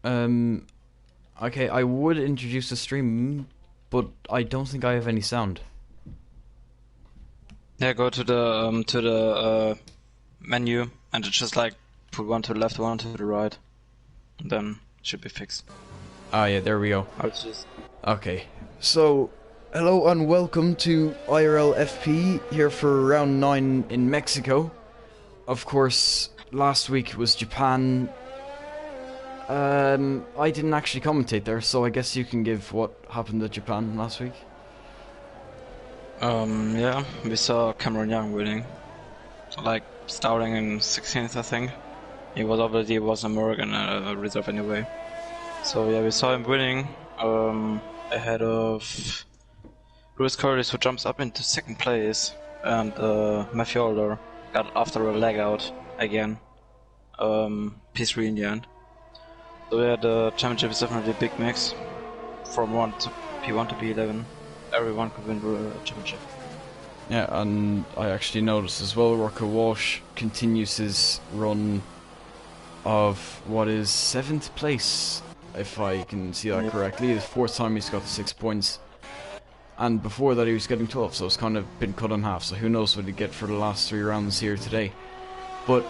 Um, okay, I would introduce the stream, but I don't think I have any sound. Yeah, go to the menu and just like put one to the left, one to the right, and then it should be fixed. Ah, yeah, there we go. I'll just Okay, so hello and welcome to IRL FP here for round 9 in Mexico. Of course, last week was Japan. I didn't actually commentate there, so I guess you can give what happened at Japan last week. yeah, we saw Cameron Young winning, like starting in 16th, I think. He was obviously was American reserve anyway. So yeah, we saw him winning ahead of Lewis Curtis, who jumps up into second place, and Matthew Alder got after a leg out again. P3 in the end. So yeah, the championship is definitely a big mix. From P1 to P11, everyone could win the championship. Yeah, and I actually noticed as well, Rocco Walsh continues his run of what is 7th place, if I can see that correctly. The 4th time he's got 6 points. And before that he was getting 12, so it's kind of been cut in half, so who knows what he'd get for the last 3 rounds here today. But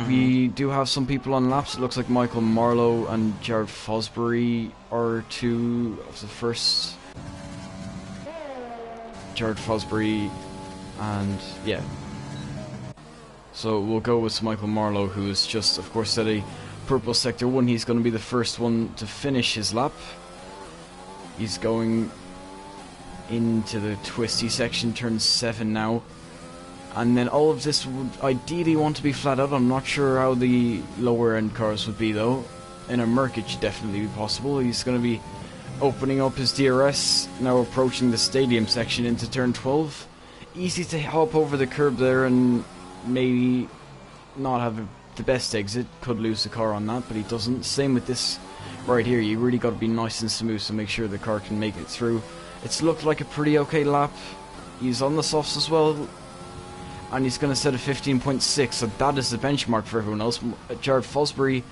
we do have some people on laps. It looks like Michael Marlowe and Jared Fosbury are two of the first. Jared Fosbury and yeah. So we'll go with Michael Marlowe, who is just, of course, at a purple sector 1. He's going to be the first one to finish his lap. He's going into the twisty section, turn 7 now. And then all of this would ideally want to be flat out. I'm not sure how the lower end cars would be though. In a Merc it should definitely be possible. He's going to be opening up his DRS, now approaching the stadium section into turn 12. Easy to hop over the curb there and maybe not have the best exit. Could lose the car on that, but he doesn't. Same with this right here. You really got to be nice and smooth to make sure the car can make it through. It's looked like a pretty okay lap. He's on the softs as well. And he's going to set a 15.6, so that is the benchmark for everyone else. Jared Fosbury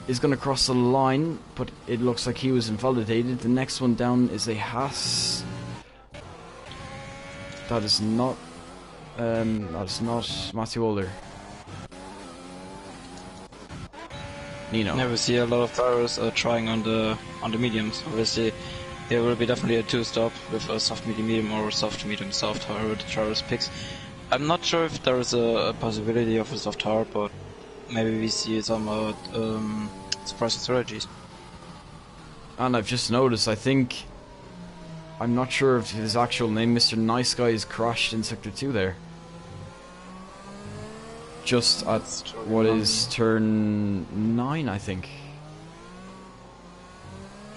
is going to cross the line, but it looks like he was invalidated. The next one down is a Haas. That is not Matthew Older. Nino. Never see a lot of drivers trying on the mediums. Obviously, there will be definitely a 2-stop with a soft medium medium or soft medium soft, however the drivers picks. I'm not sure if there is a possibility of a soft hard, but maybe we see some surprising strategies. And I've just noticed, I'm not sure if his actual name, Mr. Nice Guy, is crashed in Sector 2 there. Just at what is turn 9, I think.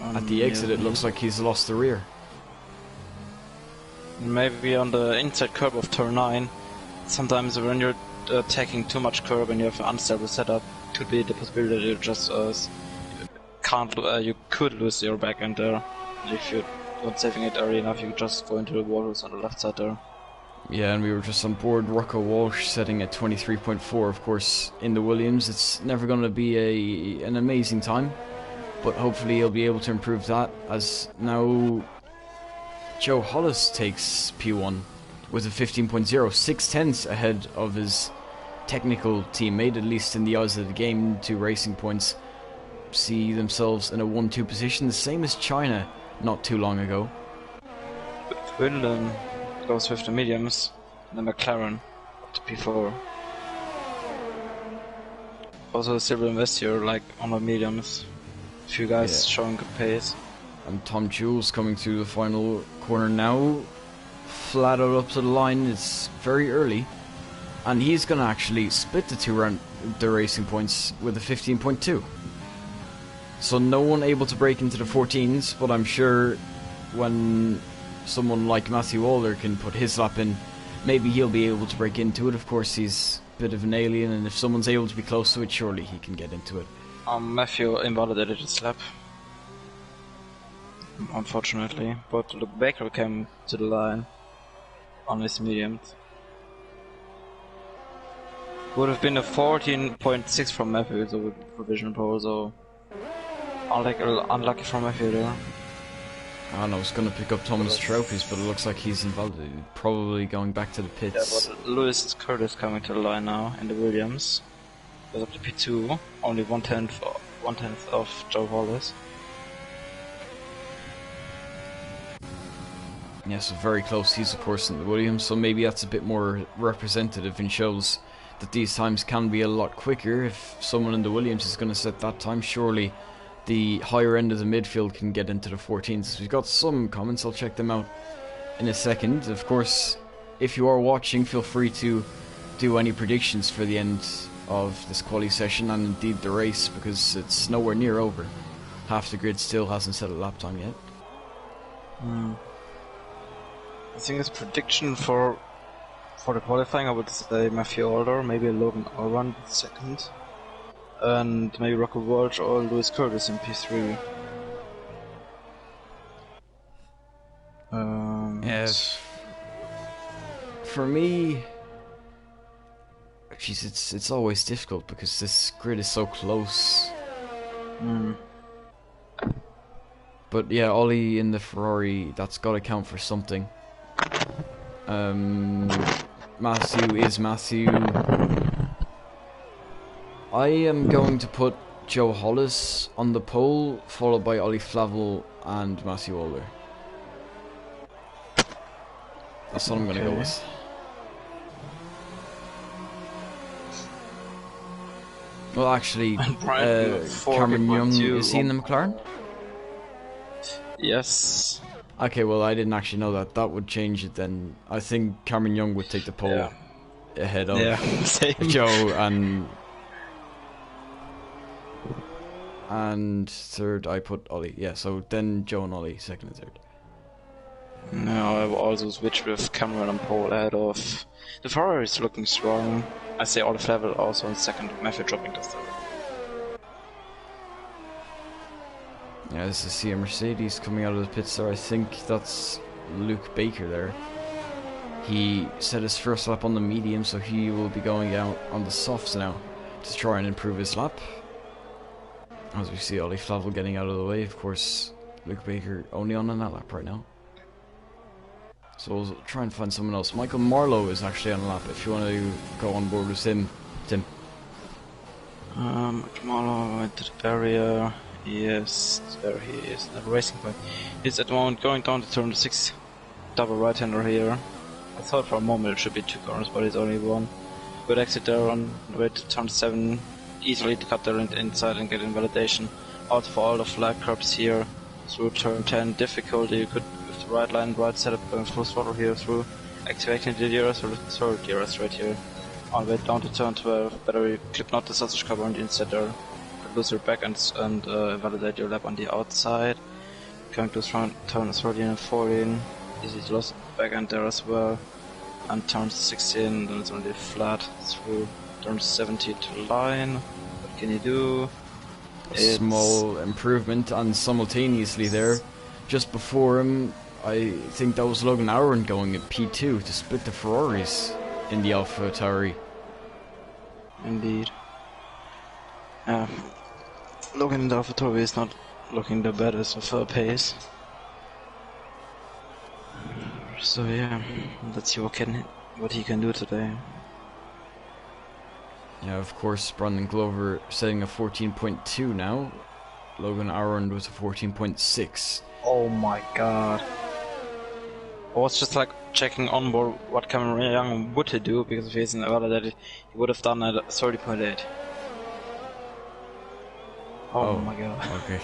At the exit, it looks like he's lost the rear. Maybe on the inside curb of turn 9. Sometimes when you're taking too much curb and you have an unstable setup, could be the possibility that you just you could lose your back end there. If you're not saving it early enough, you just go into the waters on the left side there. Yeah, and we were just on board. Rocco Walsh setting at 23.4. Of course, in the Williams, it's never going to be an amazing time, but hopefully he'll be able to improve that, as now Joe Hollis takes P1 with a 15.0, 6 tenths ahead of his technical teammate, at least in the eyes of the game. 2 racing points see themselves in a 1-2 position, the same as China not too long ago. Swindon goes with the mediums, and the McLaren up to P4. Also Silver Investor like on the mediums. A few guys showing good pace. And Tom Jules coming through the final corner now. Flat out up to the line. It's very early. And he's going to actually split the racing points with a 15.2. So no one able to break into the 14s, but I'm sure when someone like Matthew Waller can put his lap in, maybe he'll be able to break into it. Of course, he's a bit of an alien, and if someone's able to be close to it, surely he can get into it. Matthew invalidated his lap, unfortunately, but Luke Baker came to the line on his mediums. Would have been a 14.6 from Matthew, so with provisional pole, so Unlucky for my fielder. I was going to pick up Thomas Trophies, but it looks like he's involved. Probably going back to the pits. Yeah, but Lewis Curtis coming to the line now in the Williams. Goes up to P2, only one tenth of Joe Wallace. Yeah, so very close. He's of course in the Williams, so maybe that's a bit more representative and shows that these times can be a lot quicker. If someone in the Williams is going to set that time, surely the higher end of the midfield can get into the 14s. We've got some comments, I'll check them out in a second. Of course, if you are watching, feel free to do any predictions for the end of this quali session and indeed the race, because it's nowhere near over. Half the grid still hasn't set a lap time yet. I think it's prediction for the qualifying. I would say Matthew Alder, maybe Logan Allrun second, and maybe Rocco Walsh or Lewis Curtis in P3. Yes. For me, jeez, it's always difficult because this grid is so close. But yeah, Ollie in the Ferrari, that's got to count for something. Matthew is Matthew. I am going to put Joe Hollis on the pole, followed by Ollie Flavel and Matthew Older. That's what I'm going to go with. Well, actually, Cameron Young, is he in the McLaren? Yes. Okay, well, I didn't actually know that. That would change it then. I think Cameron Young would take the pole ahead of Joe, and third I put Ollie. Yeah, so then Joe and Ollie, second and third. No, I will also switch with Cameron and pole ahead of... The Ferrari is looking strong. I say Ollie Flavel also in second, Matthew dropping to third. Yeah, this is a Mercedes coming out of the pits there. I think that's Luke Baker there. He set his first lap on the medium, so he will be going out on the softs now to try and improve his lap. As we see Ollie Flavel getting out of the way, of course, Luke Baker only on that lap right now. So we'll try and find someone else. Michael Marlowe is actually on a lap if you want to go on board with him, Tim. Michael Marlowe went to the barrier. Yes, there he is at the racing point. He's at the moment going down to turn 6, double right-hander here. I thought for a moment it should be 2 corners, but it's only 1. Good exit there on the way to turn 7. Easily to cut there inside and get invalidation. Out for all the flag curbs here through turn 10. Difficulty, you could with the right line, right setup, going full throttle here through activating the DRS or the third DRS right here. On the way down to turn 12, battery clip not the sausage cover on the inside there. Lose your back and validate your lap on the outside. Going to turn 13 and 14. Easy to lose back end there as well. And turn 16, then it's only flat through turn 70 to line. What can you do? A small improvement, and simultaneously there, just before him, I think that was Logan Aaron going at P2 to split the Ferraris in the Alpha Tauri. Indeed. Logan in the AlphaTauri is not looking the baddest of her pace. So yeah, let's see what he can do today. Yeah, of course, Brandon Glover setting a 14.2 now. Logan Aaron was a 14.6. Oh my god. I was just like checking on board what Cameron Young would he do, because if he's in validated, he would have done at 30.8. Oh my god. Okay.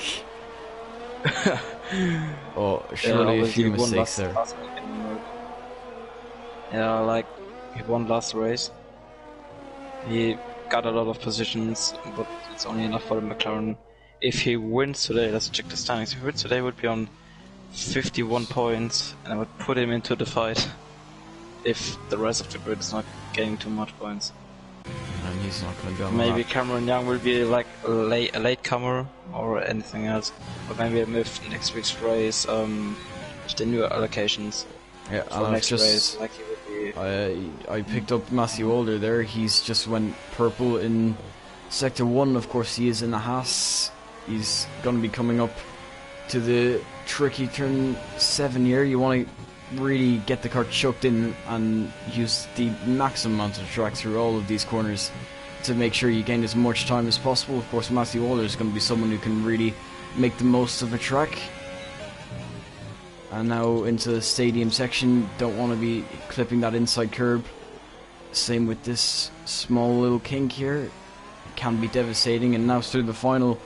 Oh, surely a few mistakes there. Yeah, like, he won last race. He got a lot of positions, but it's only enough for the McLaren. If he wins today, let's check the standings. If he wins today, he would be on 51 points, and I would put him into the fight if the rest of the grid is not getting too much points. And he's not going to be on maybe the Cameron Young will be like a latecomer or anything else, but maybe with next week's race, with the new allocations. Yeah, for next race, like he would be. I picked up Matthew Older there. He's just went purple in Sector 1. Of course, he is in a Haas. He's going to be coming up to the tricky turn 7 here. You want to really get the car chucked in and use the maximum amount of track through all of these corners to make sure you gain as much time as possible. Of course, Matthew Waller is going to be someone who can really make the most of a track. And now into the stadium section, don't want to be clipping that inside curb. Same with this small little kink here. It can be devastating. And now through the final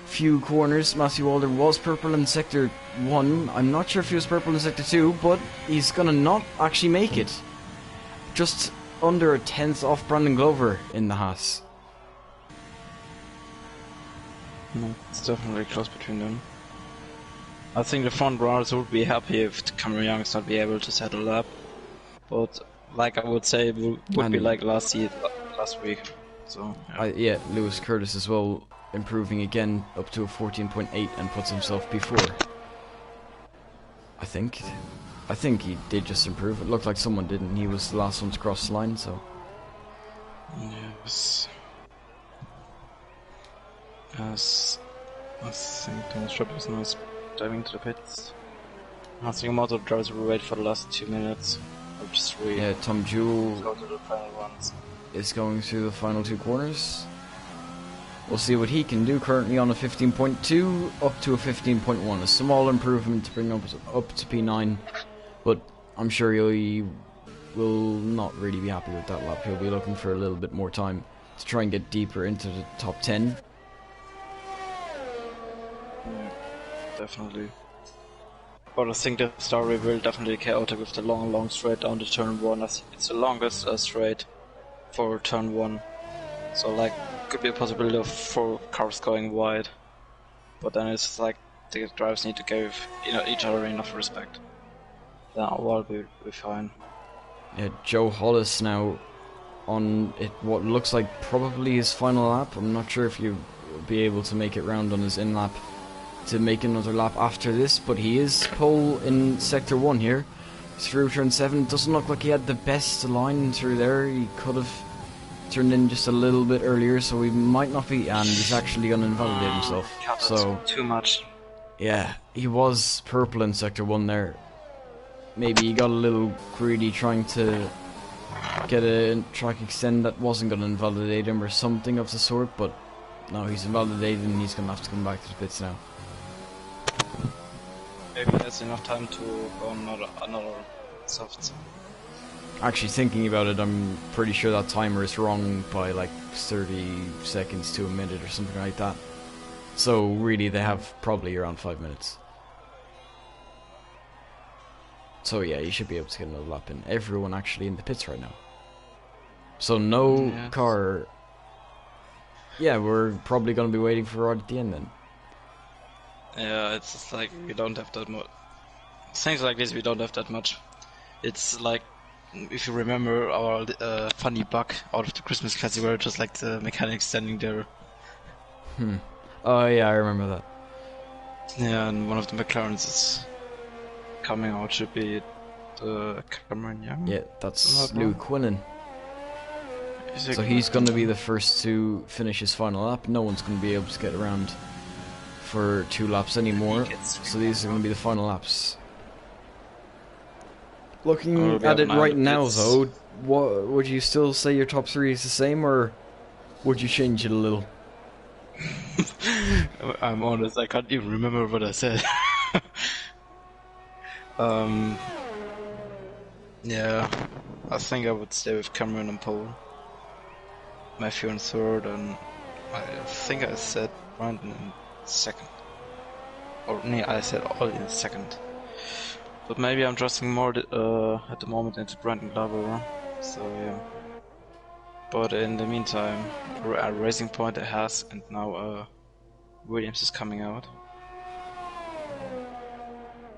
few corners, Matthew Walder was purple in sector 1. I'm not sure if he was purple in sector 2, but he's gonna not actually make it. Just under a tenth off Brandon Glover in the Haas. No, it's definitely close between them. I think the front runners would be happy if Cameron Young's not be able to settle up, but like I would say, it would be like last week. So yeah, Lewis Curtis as well, improving again up to a 14.8 and puts himself before. I think he did just improve. It looked like someone didn't. He was the last one to cross the line, so. Yes. Yes. I think Thomas Trapp is now diving to the pits. I think most of the drivers will wait for the last 2 minutes. Or just 3. Yeah, Tom Jewell go to the final ones. Is going through the final 2 corners. We'll see what he can do. Currently on a 15.2 up to a 15.1. A small improvement to bring up to P9, but I'm sure he will not really be happy with that lap. He'll be looking for a little bit more time to try and get deeper into the top 10. Yeah, definitely. But I think the story will definitely be chaotic with the long straight down to turn 1. I think it's the longest straight for turn 1. So like, could be a possibility of 4 cars going wide. But then it's like the drivers need to give each other enough respect. Then all will be fine. Yeah, Joe Hollis now on it. What looks like probably his final lap. I'm not sure if you'll be able to make it round on his in lap to make another lap after this, but he is pole in sector 1 here through turn 7. Doesn't look like he had the best line through there. He could have turned in just a little bit earlier, so he might not be, and he's actually going to invalidate himself. So too much. Yeah, he was purple in sector 1 there. Maybe he got a little greedy trying to get a track extend that wasn't going to invalidate him or something of the sort, but no, he's invalidated and he's going to have to come back to the pits now. Maybe that's enough time to go on another soft. Actually, thinking about it, I'm pretty sure that timer is wrong by like 30 seconds to a minute or something like that. So really, they have probably around 5 minutes. So yeah, you should be able to get another lap in. Everyone actually in the pits right now. So no car. Yeah, we're probably going to be waiting for Rod at the end then. Yeah, it's just like we don't have that much. Things like this we don't have that much. It's like, if you remember our funny bug out of the Christmas Classic where just like the mechanic standing there. Oh yeah, I remember that. Yeah, and one of the McLarens is coming out, should be the Cameron Young. Yeah, that's Lou Quinlan. So he's going to be the first to finish his final lap. No one's going to be able to get around for 2 laps anymore. So these are going to be the final laps. Looking at it right now, though, what would you still say your top 3 is the same, or would you change it a little? I'm honest, I can't even remember what I said. Yeah, I think I would stay with Cameron on pole, Matthew in 3rd, and I think I said Brandon in 2nd. Or no, I said Ollie in 2nd. But maybe I'm trusting more at the moment into Brandon Glover, so yeah. But in the meantime, a Racing Point has, and now Williams is coming out.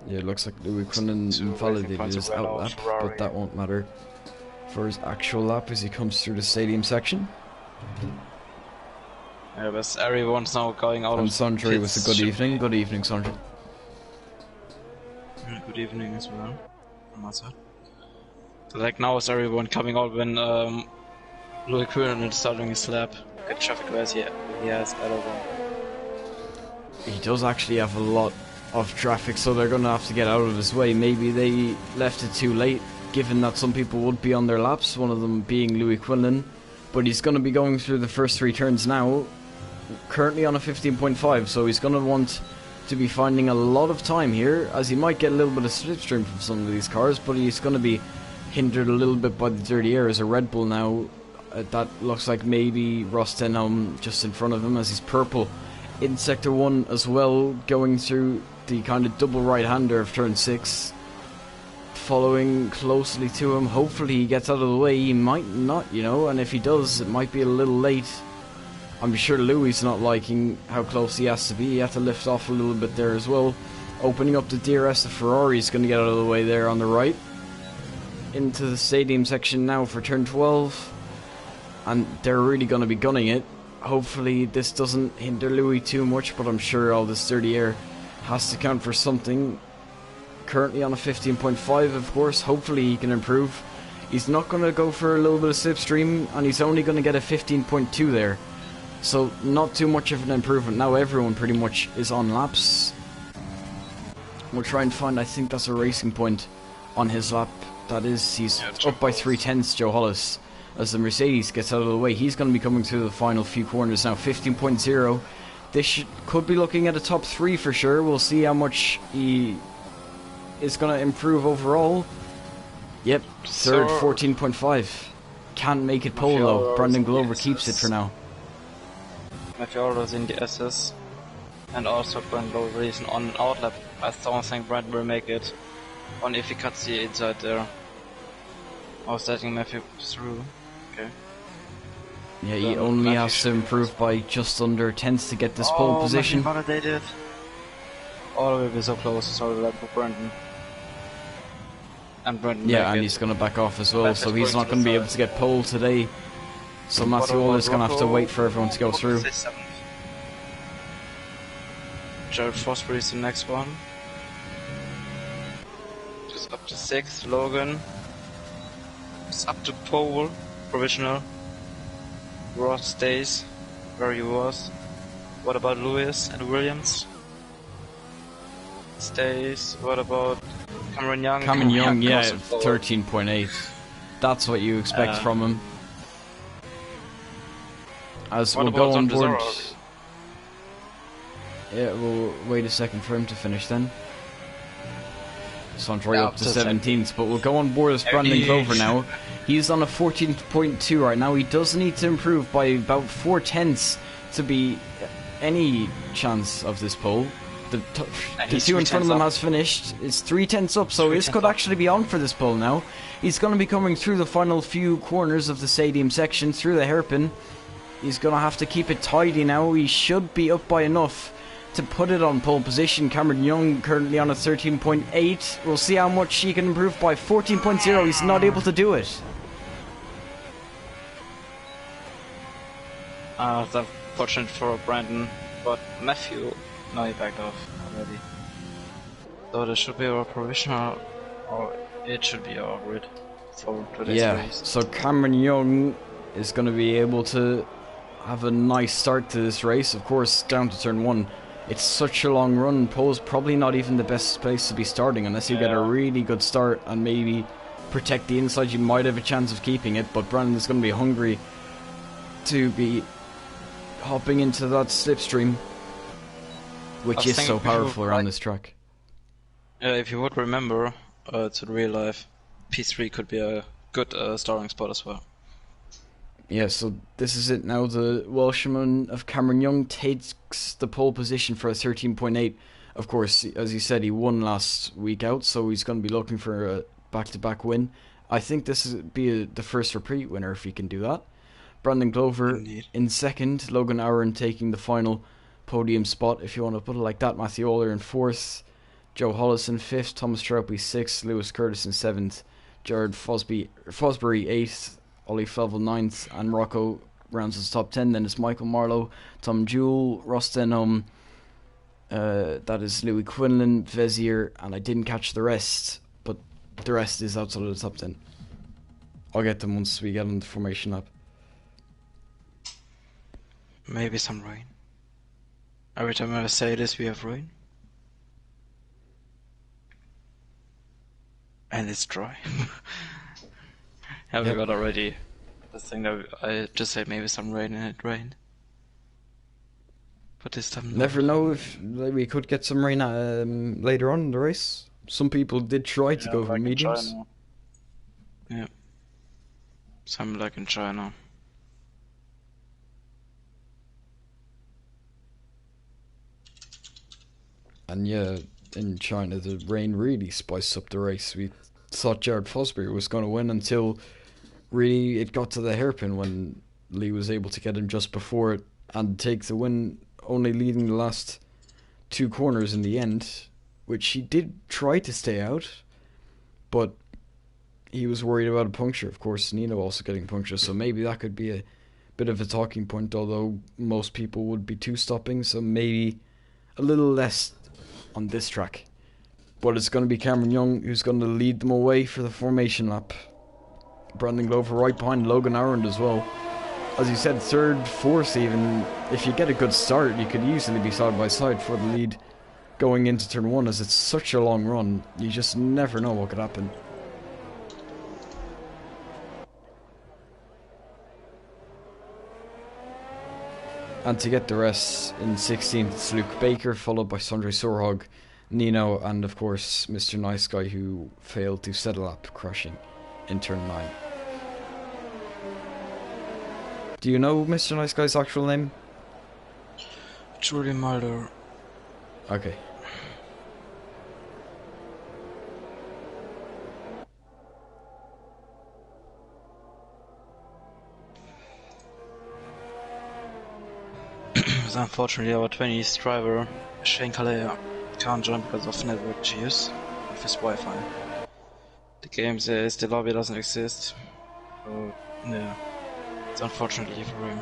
Yeah, it looks like Louis Quinlan invalidated his out lap, but that won't matter for his actual lap as he comes through the stadium section. Yeah, but everyone's now going out. And Sondre with a good evening. Good evening, Sondre. Good evening as well from my side. Like now is everyone coming out when Louis Quinlan is starting his lap. Good traffic wise, yeah, he has better one. he does actually have a lot of traffic, so they're going to have to get out of his way. Maybe they left it too late, given that some people would be on their laps, one of them being Louis Quinlan. But he's going to be going through the first 3 turns now, currently on a 15.5, so he's going to want to be finding a lot of time here, as he might get a little bit of slipstream from some of these cars, but he's going to be hindered a little bit by the dirty air as a Red Bull now. That looks like maybe Ross Denholm just in front of him, as he's purple in Sector 1 as well, going through the kind of double right-hander of turn 6, following closely to him. Hopefully he gets out of the way. He might not, you know, and if he does, it might be a little late. I'm sure Louis is not liking how close he has to be. He had to lift off a little bit there as well. Opening up the DRS, the Ferrari is going to get out of the way there on the right. Into the stadium section now for turn 12. And they're really going to be gunning it. Hopefully this doesn't hinder Louis too much, but I'm sure all this dirty air has to count for something. Currently on a 15.5, of course. Hopefully he can improve. He's not going to go for a little bit of slipstream, and he's only going to get a 15.2 there. So not too much of an improvement. Now everyone pretty much is on laps. We'll try and find, I think that's a racing point on his lap. That is, he's up by 3/10, Joe Hollis. As the Mercedes gets out of the way, he's going to be coming through the final few corners now. 15.0. This could be looking at a top 3 for sure. We'll see how much he is going to improve overall. Yep, third, 14.5. Can't make it pole though. Brandon Glover keeps it for now. Mafiolo's in the SS, and also Brandon Glover is on an outlap. I don't think Brandon will make it, on if he cuts the inside there. I was letting Matthew through. Okay. Yeah, he only has to improve by just under tenths to get this pole position. Validated. Oh, we'll be so close. Sorry, that for Brandon. And Brandon. Yeah, and he's going to back off as well, so he's not going to be able to get pole today. So Matthew is going to have to wait for everyone to go through. Jared Fosbury is the next one. Just up to 6th. Logan. It's up to pole. Provisional. Ross stays where he was. What about Lewis and Williams? Stays. What about Cameron Young? Cameron Young, yeah, 13.8. That's what you expect from him. As we'll go on board. Yeah, we'll wait a second for him to finish then. So I'm right up to 17th, but we'll go on board as Brandon Glover now. He's on a 14.2 right now. He does need to improve by about 4/10 to be any chance of this pole. The 2 in front of him has finished. It's 3/10 up, so this could actually be on for this pole now. He's going to be coming through the final few corners of the stadium section, through the hairpin. He's going to have to keep it tidy now. He should be up by enough to put it on pole position. Cameron Young currently on a 13.8. We'll see how much he can improve by 14.0. He's not able to do it. That's unfortunate for Brandon, but Matthew, no, he backed off already. So there should be our provisional, or it should be our grid for today's race. So Cameron Young is going to be able to have a nice start to this race. Of course, down to turn 1. It's such a long run. Pole's probably not even the best place to be starting unless you get a really good start and maybe protect the inside. You might have a chance of keeping it, but Brandon's going to be hungry to be hopping into that slipstream, which is so powerful around this track. Yeah, if you would remember, to real life, P3 could be a good starting spot as well. Yeah, so this is it now. The Welshman of Cameron Young takes the pole position for a 13.8. Of course, as you said, he won last week out, so he's going to be looking for a back-to-back win. I think this would be the first repeat winner if he can do that. Brandon Glover in second. Logan Aaron taking the final podium spot, if you want to put it like that. Matthew Oler in 4th. Joe Hollis in 5th. Thomas Troutby 6th. Lewis Curtis in 7th. Jared Fosbury 8th. Ollie Felvel 9th, and Rocco rounds his top 10. Then it's Michael Marlowe, Tom Jewell, Ross Denholm, that is Louis Quinlan, Vezier, and I didn't catch the rest, but the rest is outside of the top 10. I'll get them once we get on the formation up. Maybe some rain. Every time I say this, we have rain. And it's dry. Yeah, we Yep. got already the thing that I just said maybe some rain and it rained. But this time Never know if we could get some rain later on in the race. Some people did try to go for like mediums. in China. Yeah. Some like in China. And yeah, in China, the rain really spiced up the race. We thought Jared Fosbury was going to win until really it got to the hairpin when Lee was able to get him just before it and take the win, only leading the last 2 corners in the end, which he did try to stay out, but he was worried about a puncture. Of course, Nino also getting puncture, so maybe that could be a bit of a talking point, although most people would be 2-stopping, so maybe a little less on this track. But it's going to be Cameron Young who's going to lead them away for the formation lap. Brandon Glover right behind Logan Arund as well. As you said, third, fourth even. If you get a good start, you could easily be side by side for the lead going into turn 1, as it's such a long run. You just never know what could happen. And to get the rest, in 16th it's Luke Baker, followed by Sondre Sorhog, Nino, and of course Mr. Nice Guy, who failed to settle up, crashing in turn 9. Do you know Mr. Nice Guy's actual name? Julie Mulder. Okay. So unfortunately, our 20th driver, Shane Calais, can't join because of network issues with his Wi-Fi. The game says the lobby doesn't exist. So, yeah, it's unfortunately for him.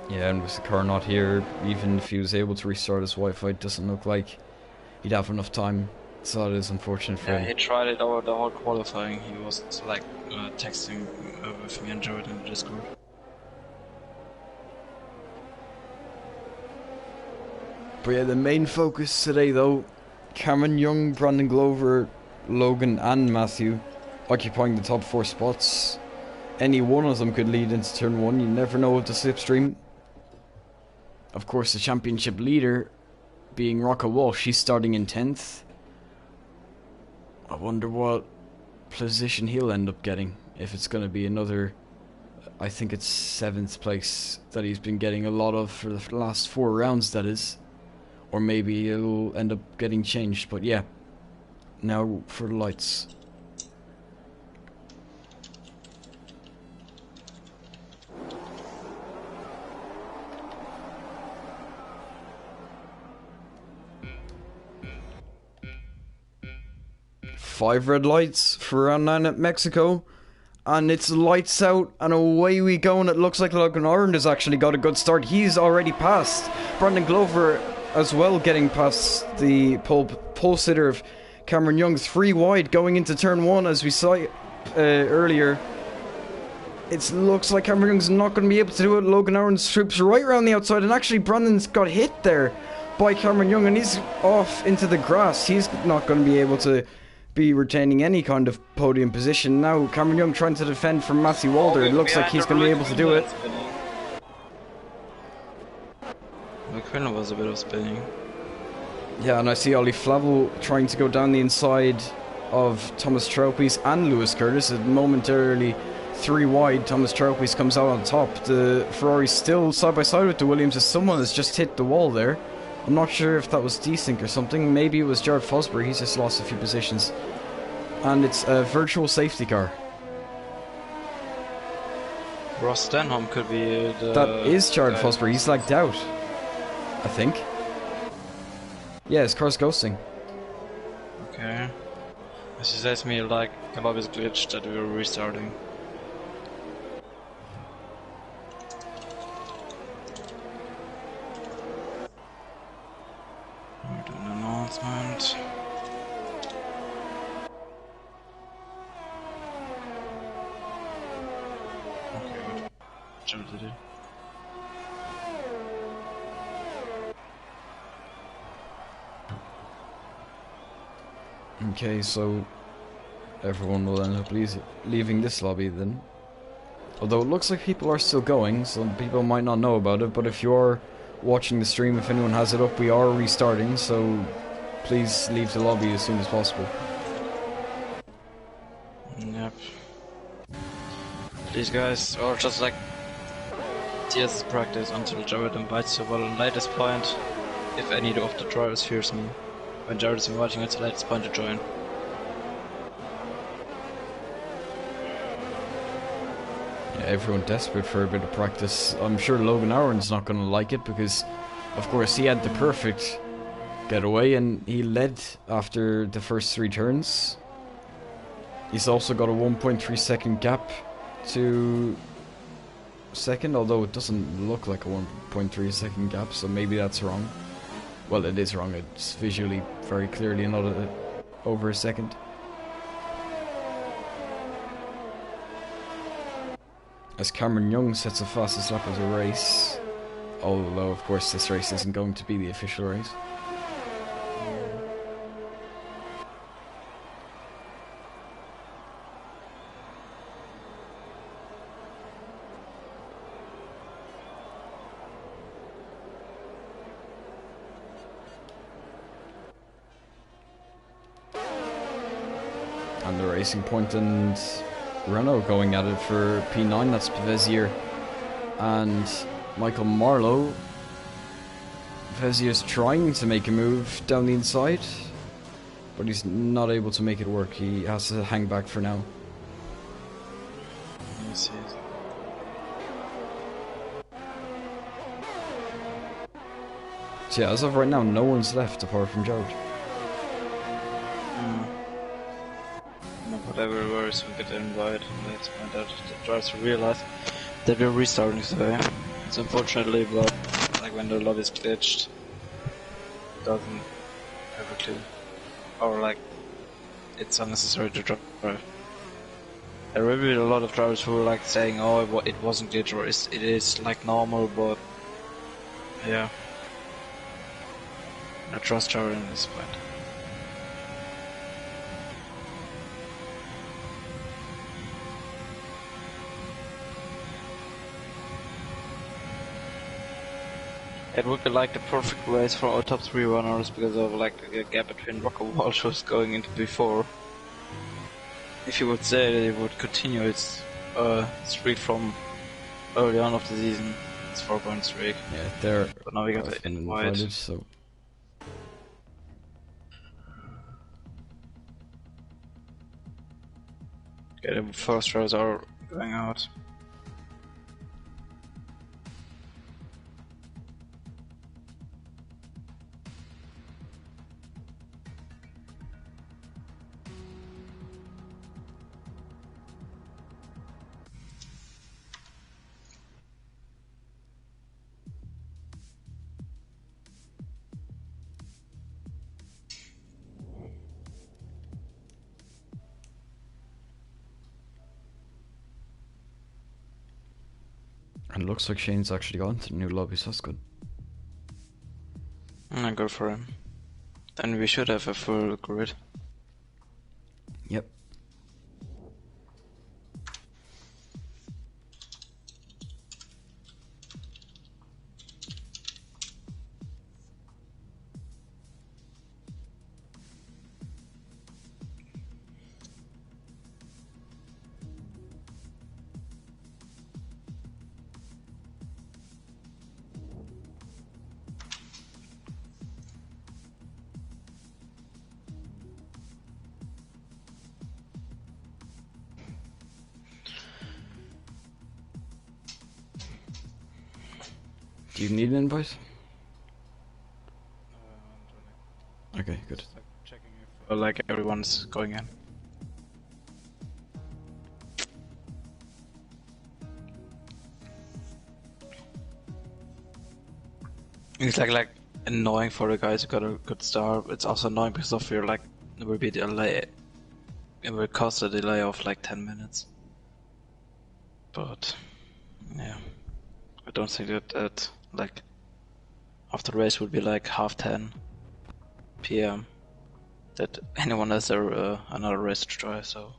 Yeah, and with the car not here, even if he was able to restart his Wi-Fi, it doesn't look like he'd have enough time. So that is unfortunate for him. He tried it over the whole qualifying. He was like texting with me and Jared in the Discord. But yeah, the main focus today though, Cameron Young, Brandon Glover, Logan and Matthew occupying the top 4 spots. Any one of them could lead into turn 1, you never know with the slipstream. Of course, the championship leader being Rocco Walsh, he's starting in 10th. I wonder what position he'll end up getting. If it's going to be another, I think it's 7th place that he's been getting a lot of for the last 4 rounds, that is. Or maybe it'll end up getting changed, but yeah. Now for the lights. Five red lights for round 9 at Mexico. And it's lights out and away we go, and it looks like Logan Arund has actually got a good start. He's already passed Brandon Glover as well, getting past the pole sitter of Cameron Young. 3 wide going into turn 1, as we saw earlier. It looks like Cameron Young's not going to be able to do it. Logan Arund swoops right around the outside, and actually Brandon's got hit there by Cameron Young, and he's off into the grass. He's not going to be able to be retaining any kind of podium position. Now Cameron Young trying to defend from Matthew Walder. It looks like he's going to be able to do it. McQuillan was a bit of spinning. Yeah, and I see Ollie Flavel trying to go down the inside of Thomas Tropies and Lewis Curtis. Momentarily 3 wide, Thomas Tropies comes out on top. The Ferrari's still side by side with the Williams, as someone has just hit the wall there. I'm not sure if that was desync or something. Maybe it was Jared Fosbury. He's just lost a few positions. And it's a virtual safety car. Ross Stenholm could be the... That is Jared Fosbury. He's lagged out, I think. Yeah, his car's ghosting. Okay. This says me like the lobby's glitched that we were restarting. We're doing an announcement. Okay, good. Jared did it. Okay, so everyone will end up leaving this lobby then. Although it looks like people are still going, so people might not know about it, but if you're watching the stream, if anyone has it up, we are restarting, so please leave the lobby as soon as possible. Yep. These guys are just like TS practice until Jared invites you. Well, latest point, if any of the drivers fears me, when Jared is inviting you, it's the latest point to join. Yeah, everyone desperate for a bit of practice. I'm sure Logan Aaron's not going to like it because, of course, he had the perfect getaway and he led after the first 3 turns. He's also got a 1.3 second gap to second, although it doesn't look like a 1.3 second gap, so maybe that's wrong. Well, it is wrong. It's visually very clearly not over a second. As Cameron Young sets the fastest lap of the race, although of course this race isn't going to be the official race. And the Racing Point and Renault going at it for P9, that's Pevezier and Michael Marlowe. Vezier's trying to make a move down the inside, but he's not able to make it work. He has to hang back for now. Yes, yes. So yeah, as of right now, no one's left apart from Jared. Whatever worries we get invited, let's find out the drivers realize that we're restarting today. It's unfortunately, but like when the lobby is glitched, it doesn't have a clue. Or like, it's unnecessary to drive. There will be a lot of drivers who are like saying, oh, it wasn't glitched, or it is like normal, but yeah. I trust Jared in this point. It would be like the perfect race for our top 3 runners because of like the gap between Rocco Walsh was going into before. If you would say that it would continue its streak from early on of the season, it's 4-point streak. Yeah, they're but now we got it invited. So okay, the first rows are going out. and it looks like Shane's actually gone to the new lobby, so that's good. Go for him. Then we should have a full grid. Yep. Do you need an invite? Okay, good. Just like checking if like everyone's going in. It's like annoying for the guys who got a good start. It's also annoying because of your like there will be delay. It will cost a delay of like 10 minutes. But yeah, I don't think that like after the race would be like 10:30 PM. that anyone has another race to try. So.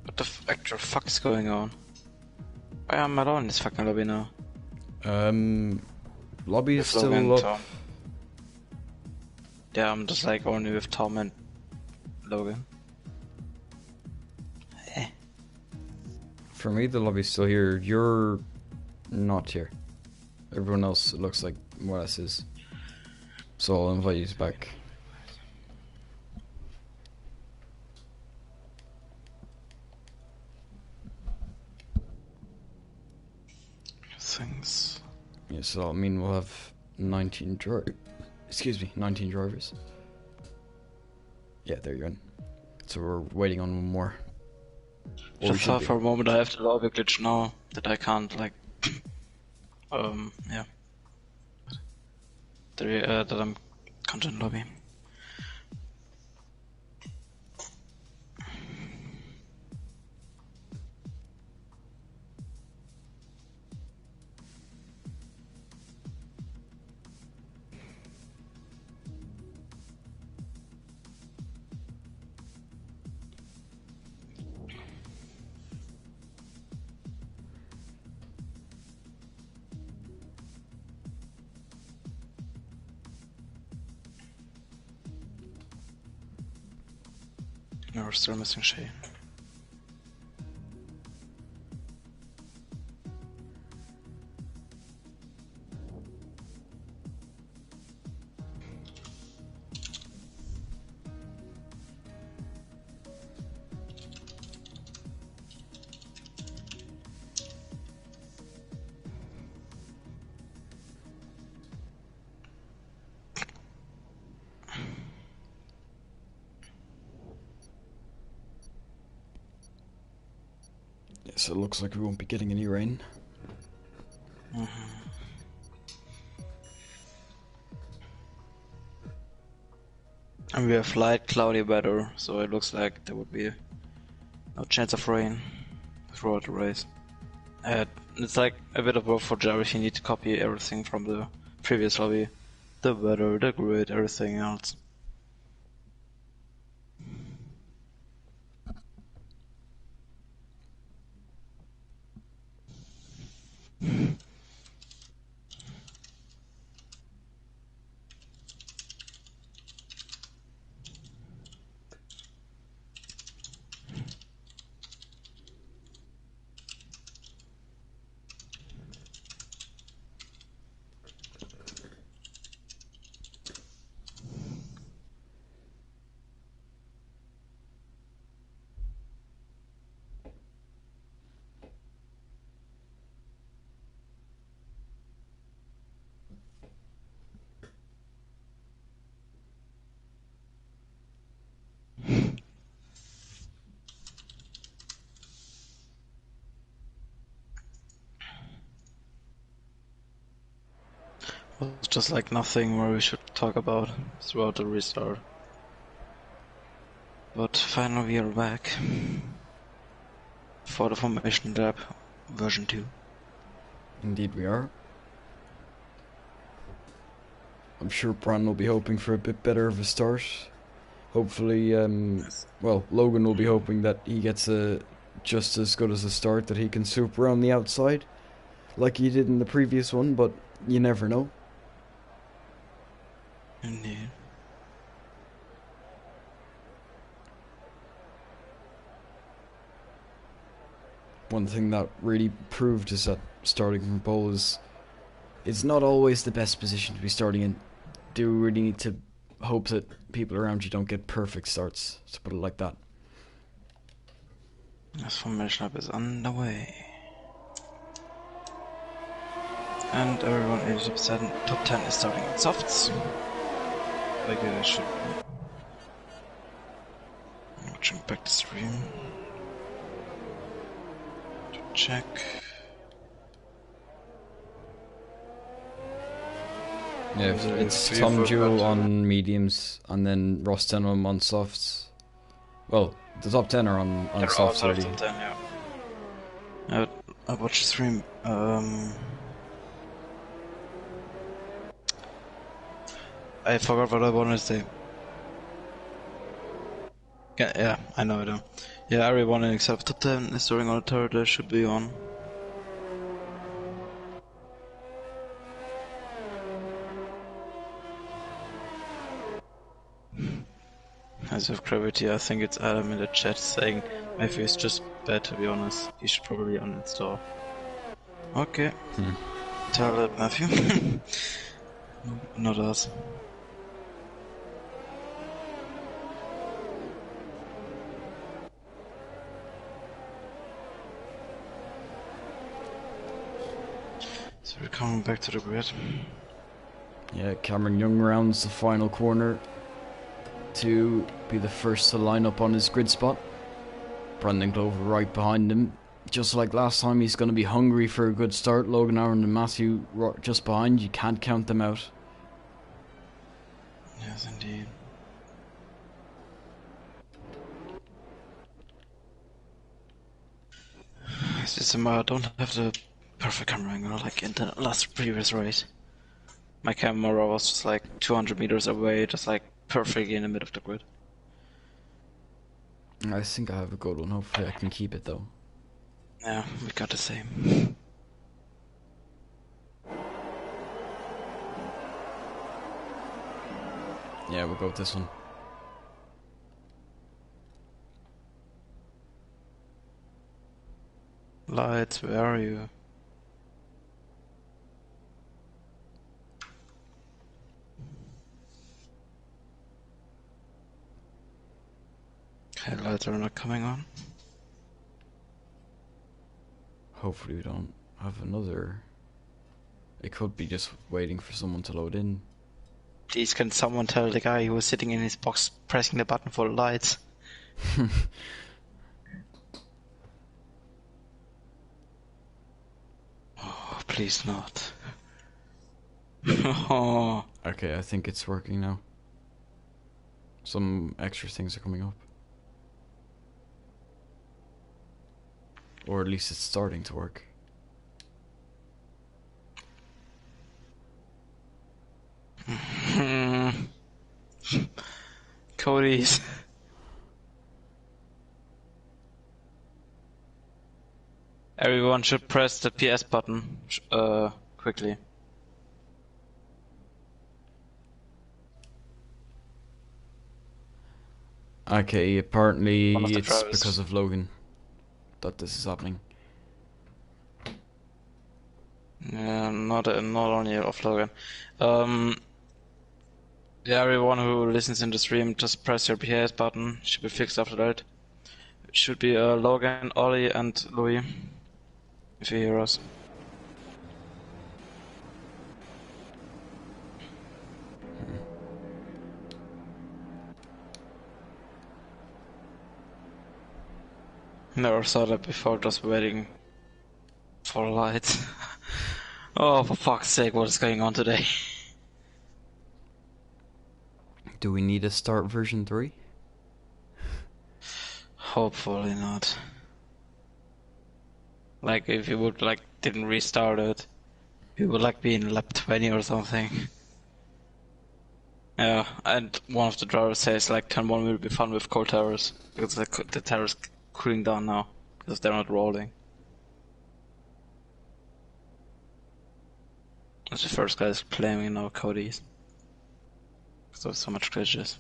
What the actual fuck is going on? Why am I alone in this fucking lobby now? Lobby is With still Logan, up. Tom. Yeah, I'm just like only with Tom and Logan. Eh. For me, the lobby's still here. You're not here. Everyone else looks like more or less is. So I'll invite you back. Thanks. Yeah, so that'll mean we'll have 19 drivers. 19 drivers. Yeah, there you're in. So we're waiting on one more. Or we Just should thought be. for a moment I have the lobby glitch now that I can't like yeah. That I'm content lobby. No, we're still missing Shay. so it looks like we won't be getting any rain. And we have light cloudy weather, so it looks like there would be no chance of rain throughout the race. It's like a bit of work for Jerry. He need to copy everything from the previous lobby. The weather, the grid, everything else. It's just like nothing where we should talk about throughout the restart. But finally we are back for the Formation Lab version 2. Indeed we are. I'm sure Bran will be hoping for a bit better of a start. Hopefully, well, Logan will be hoping that he gets a just as good as a start, that he can swoop around the outside like he did in the previous one, but you never know. Indeed. One thing that really proved is that starting from pole is it's not always the best position to be starting in. Do really need to hope that people around you don't get perfect starts, to put it like that. This Formation Lab is underway. And everyone 80% top 10 is starting on softs. Like it should be. I'm watching back the stream to check. Yeah, it's Tom Jewell on mediums and then Ross Denham on softs. Well, the top 10 are on softs already. Top 10, yeah. I watched the stream. I forgot what I wanted to say. Yeah, I know it. Yeah, everyone except top 10 is starting on the turret. That should be on. As of gravity, I think it's Adam in the chat saying Matthew is just bad, to be honest. He should probably uninstall. Okay. Tell it, Matthew. Not us. So we're coming back to the grid. Yeah, Cameron Young rounds the final corner to be the first to line up on his grid spot. Brendan Glover right behind him. Just like last time, he's going to be hungry for a good start. Logan Aaron and Matthew just behind. You can't count them out. Yes, indeed. It's just I don't have the perfect camera angle like in the last previous race. My camera was just like 200 meters away, just like perfectly in the middle of the grid. I think I have a good one. Hopefully I can keep it though. Yeah, we got the same. Yeah, we'll go with this one. Lights, where are you? Okay, lights are not coming on. Hopefully we don't have another. It could be just waiting for someone to load in. Please, can someone tell the guy who was sitting in his box pressing the button for the lights? please not. Oh. Okay, I think it's working now. Some extra things are coming up. Or at least it's starting to work. Cody's. Everyone should press the PS button quickly. Okay, apparently it's drivers. because of Logan that this is happening. Yeah, not only of Logan. Yeah, everyone who listens in the stream, just press your PS button. Should be fixed after that. It should be Logan, Ollie, and Louis. If you hear us. Never saw that before, just waiting for lights. Oh, for fuck's sake, what is going on today? Do we need to start version 3? Hopefully not. Like, if you would, like, didn't restart it, you would, like, be in lap 20 or something. Yeah, and one of the drivers says, like, turn 1 will be fun with cold towers, because the towers cooling down now, because they're not rolling. That's the first guy is claiming now Cody's. Because there's so much glitches.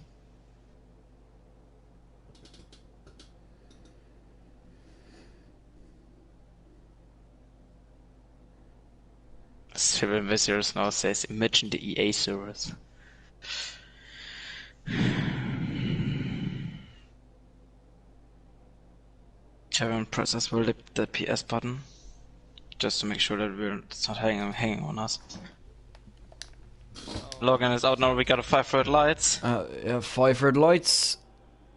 Civil Visitors now says, imagine the EA servers. Kevin, press as well the PS button, just to make sure that it's not hanging on us. Logan is out now, we got a 5 red lights. Yeah, 5 red lights.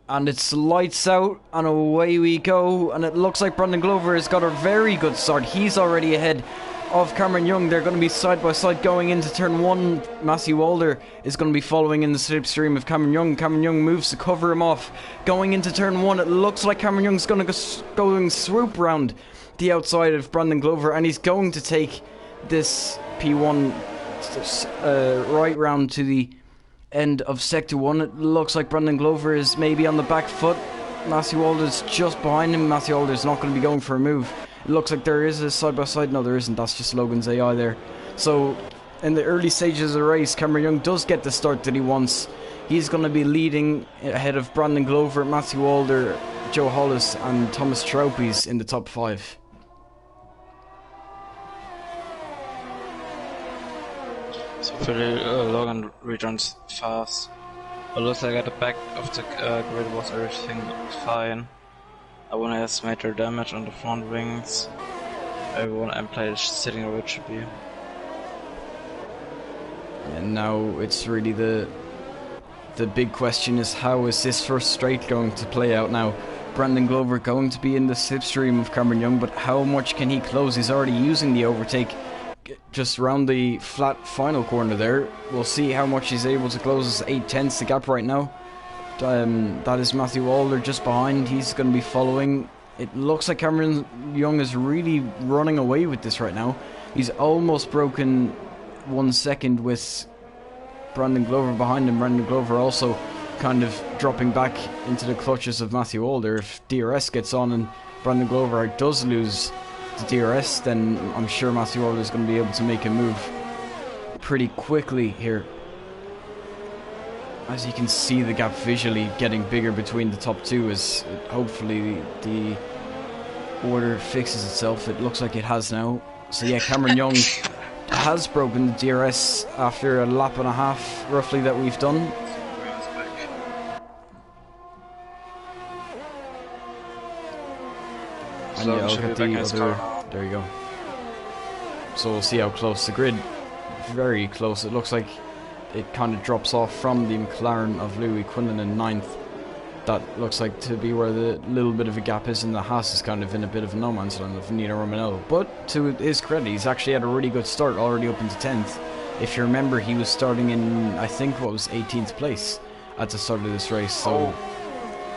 And it's lights out, and away we go. And it looks like Brandon Glover has got a very good start. He's already ahead of Cameron Young. They're going to be side by side going into turn 1. Matthew Walder is going to be following in the slipstream of Cameron Young. Cameron Young moves to cover him off. Going into turn 1, it looks like Cameron Young's going to go and swoop round the outside of Brandon Glover, and he's going to take this P1 right round to the end of Sector 1. It looks like Brandon Glover is maybe on the back foot. Matthew Alder's just behind him. Matthew Alder's not going to be going for a move. It looks like there is a side-by-side. No, there isn't. That's just Logan's AI there. So, in the early stages of the race, Cameron Young does get the start that he wants. He's going to be leading ahead of Brandon Glover, Matthew Alder, Joe Hollis and Thomas Tropies in the top 5. So Philly, Logan returns fast. It looks like at the back of the grid was everything fine. I want to estimate their damage on the front wings. Everyone and play sitting where it should be. And now it's really the big question is, how is this first straight going to play out now? Brandon Glover going to be in the slipstream of Cameron Young, but how much can he close? He's already using the overtake just around the flat final corner there. We'll see how much he's able to close. It's 8/10 the gap right now. That is Matthew Alder just behind. He's going to be following. It looks like Cameron Young is really running away with this right now. He's almost broken 1 second with Brandon Glover behind him. Brandon Glover also kind of dropping back into the clutches of Matthew Alder. If DRS gets on and Brandon Glover does lose the DRS, then I'm sure Matthew Alder is going to be able to make a move pretty quickly here. As you can see, the gap visually getting bigger between the top two as hopefully the order fixes itself. It looks like it has now. So yeah, Cameron Young has broken the DRS after a lap and a half roughly that we've done. And yeah, I'll get the other. There you go. So we'll see how close the grid. Very close. It looks like it kind of drops off from the McLaren of Louis Quinlan in 9th that looks like to be where the little bit of a gap is, and the Haas is kind of in a bit of a no man's land of Nino Romanello. But to his credit, he's actually had a really good start, already up into 10th. If you remember, he was starting in, I think, what was 18th place at the start of this race. So,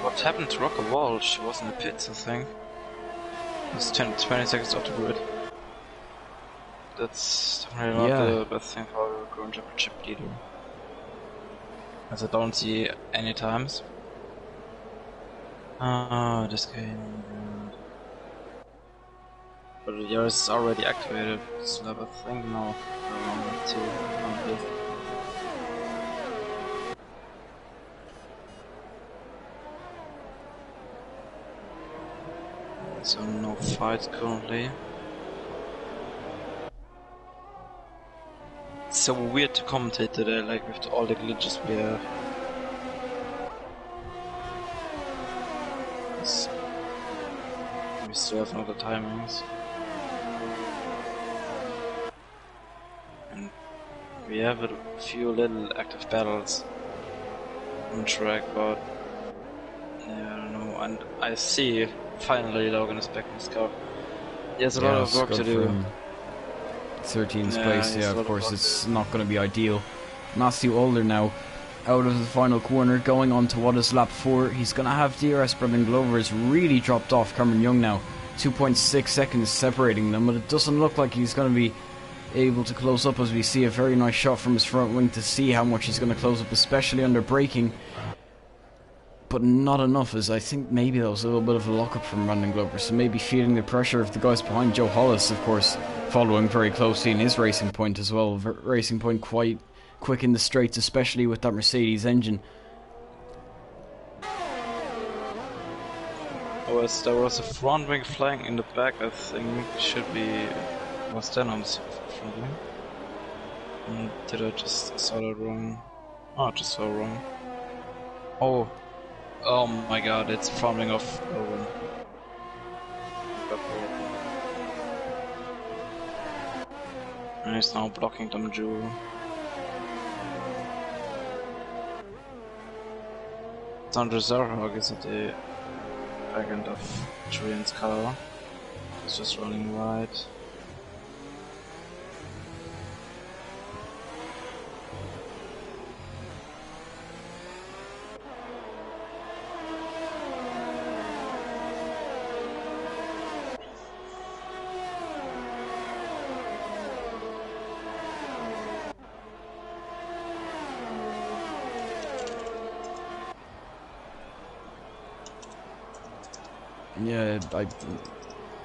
what happened to Rocker Wall? She was in the pits, I think. It's 20 seconds off the grid. That's definitely not the best thing for a current championship leader. As I don't see any times. This game. But the Yaris is already activated. So I think now around 2 on this. So no fights currently. It's so weird to commentate today, like with all the glitches we have. We still have no other timings. And we have a few little active battles on track, but yeah, I don't know. And I see finally Logan is back in his car. He has a lot of work to do. 13th place, yeah, of course, it's not going to be ideal. Matthew Older now out of the final corner, going on to what is lap 4. He's going to have DRS. Brendan Glover has really dropped off Cameron Young now. 2.6 seconds separating them, but it doesn't look like he's going to be able to close up, as we see a very nice shot from his front wing to see how much he's going to close up, especially under braking. But not enough, as I think maybe that was a little bit of a lock-up from Brandon Glover, so maybe feeling the pressure of the guys behind. Joe Hollis, of course, following very closely in his Racing Point as well. Racing Point quite quick in the straights, especially with that Mercedes engine. There was a front wing flying in the back, I think should be was Denham's front wing. Did I just saw that wrong? Oh, I just saw wrong. Oh my god, it's front wing of Logan. And he's now blocking them Jew. Sandra Zarhog is at the back end of Julian's car. He's just running right. Yeah,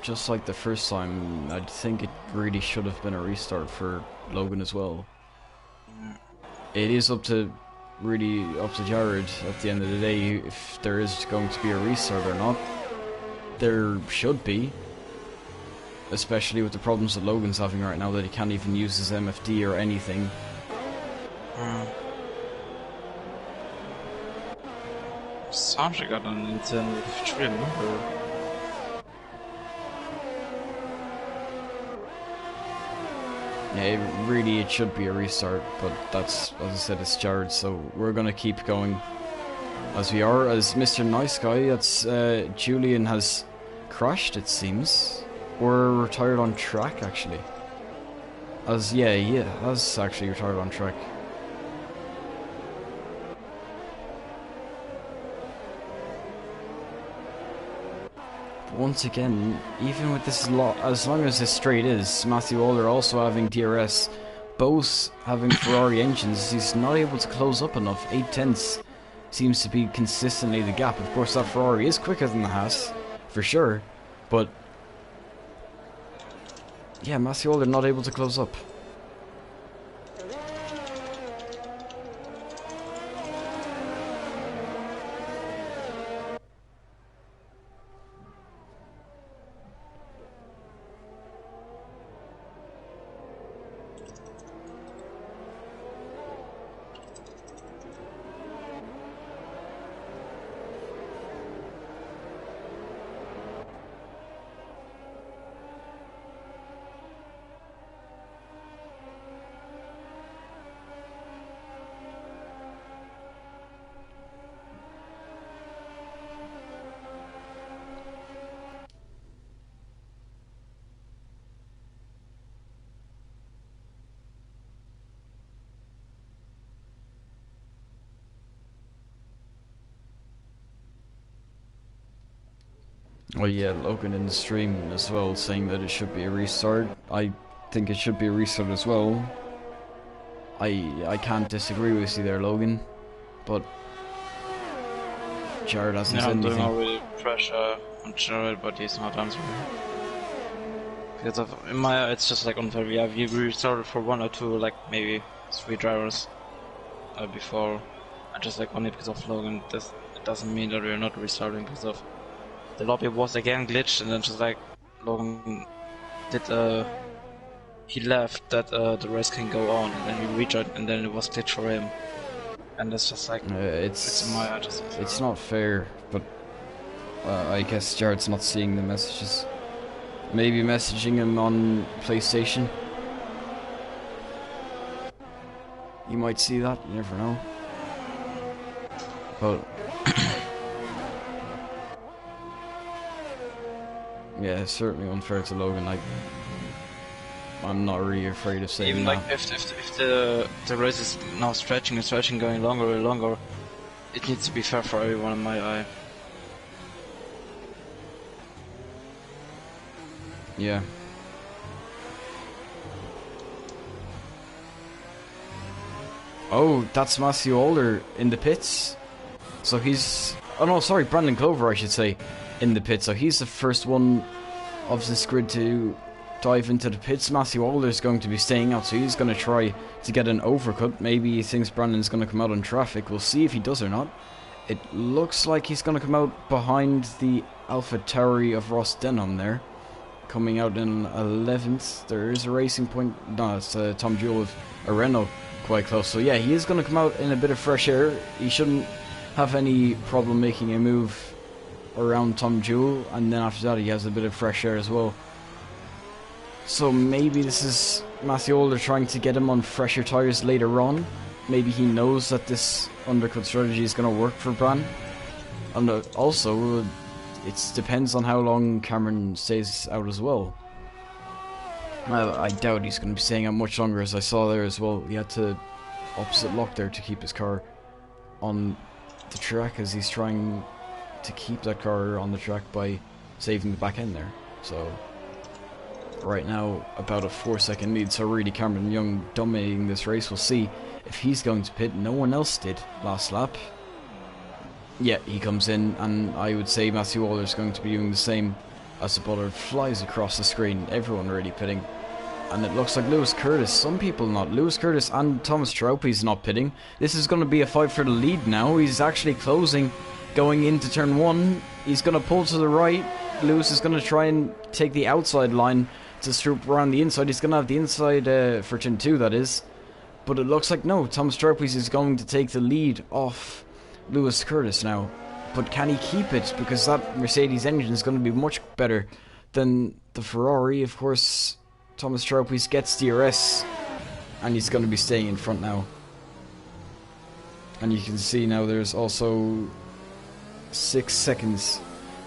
just like the first time, I think it really should have been a restart for Logan as well. It is up to Jared at the end of the day if there is going to be a restart or not. There should be, especially with the problems that Logan's having right now, that he can't even use his MFD or anything. Sandra got an internal trim. Yeah, it should be a restart, but that's, as I said, it's Jared, so we're gonna keep going as we are. As Mr. Nice Guy, that's Julian has crashed, it seems, or retired on track actually. He has actually retired on track. Once again, even with this as long as this straight is, Matthew Older also having DRS, both having Ferrari engines, he's not able to close up enough. 8/10 seems to be consistently the gap. Of course, that Ferrari is quicker than the Haas, for sure, but yeah, Matthew Older not able to close up. Oh yeah, Logan in the stream as well saying that it should be a restart. I think it should be a restart as well. I can't disagree with you there, Logan, but Jared hasn't said I'm doing anything. already pressure on Jared, but he's not answering. Because in my eye, it's just like unfair. Yeah, we restarted for 1 or 2, like maybe 3 drivers before. And just like only because of Logan, it doesn't mean that we're not restarting because of the lobby was again glitched, and then just like Logan did he left that the race can go on, and then we rejoined, and then it was glitched for him. And it's just like it's in my eye, just it's not fair, but I guess Jared's not seeing the messages. Maybe messaging him on PlayStation. You might see that, you never know. But yeah, it's certainly unfair to Logan. Like, I'm not really afraid of saying even that. like if the race is now stretching and stretching, going longer and longer, it needs to be fair for everyone in my eye. Yeah. Oh, that's Matthew Older in the pits. So he's... Oh no, sorry, Brandon Clover, I should say, in the pits. So he's the first one of this grid to dive into the pits. Matthew Older's going to be staying out, so he's going to try to get an overcut. Maybe he thinks Brandon's going to come out on traffic. We'll see if he does or not. It looks like he's going to come out behind the Alpha Tauri of Ross Denham there. Coming out in 11th. There is a racing point. No, it's Tom Jewell of a Renault quite close. So yeah, he is going to come out in a bit of fresh air. He shouldn't have any problem making a move around Tom Jewell, and then after that he has a bit of fresh air as well. So maybe this is Matthew Older trying to get him on fresher tyres later on. Maybe he knows that this undercut strategy is going to work for Bran. And also, it depends on how long Cameron stays out as well. I doubt he's going to be staying out much longer, as I saw there as well. He had to opposite lock there to keep his car on the track, as he's trying to keep that car on the track by saving the back end there. So right now about a 4-second lead, so really Cameron Young dominating this race. We'll see if he's going to pit. No one else did last lap. Yeah, he comes in, and I would say Matthew Waller's going to be doing the same as the baller flies across the screen. Everyone really pitting. And it looks like Lewis Curtis, some people not. Lewis Curtis and Thomas Traupy's not pitting. This is going to be a fight for the lead now. He's actually closing, going into turn 1. He's going to pull to the right. Lewis is going to try and take the outside line to swoop around the inside. He's going to have the inside for turn 2, that is. But it looks like no, Thomas Traupy's is going to take the lead off Lewis Curtis now. But can he keep it? Because that Mercedes engine is going to be much better than the Ferrari. Of course, Thomas Traupy's gets DRS, and he's going to be staying in front now. And you can see now there's also 6 seconds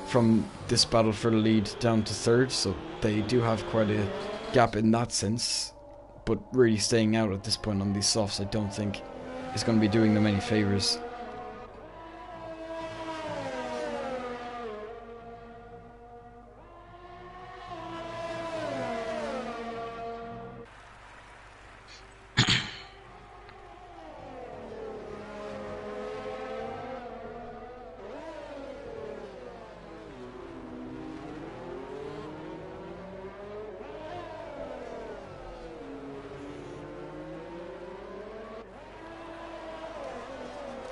from this battle for the lead down to 3rd, so they do have quite a gap in that sense. But really staying out at this point on these softs, I don't think is going to be doing them any favours.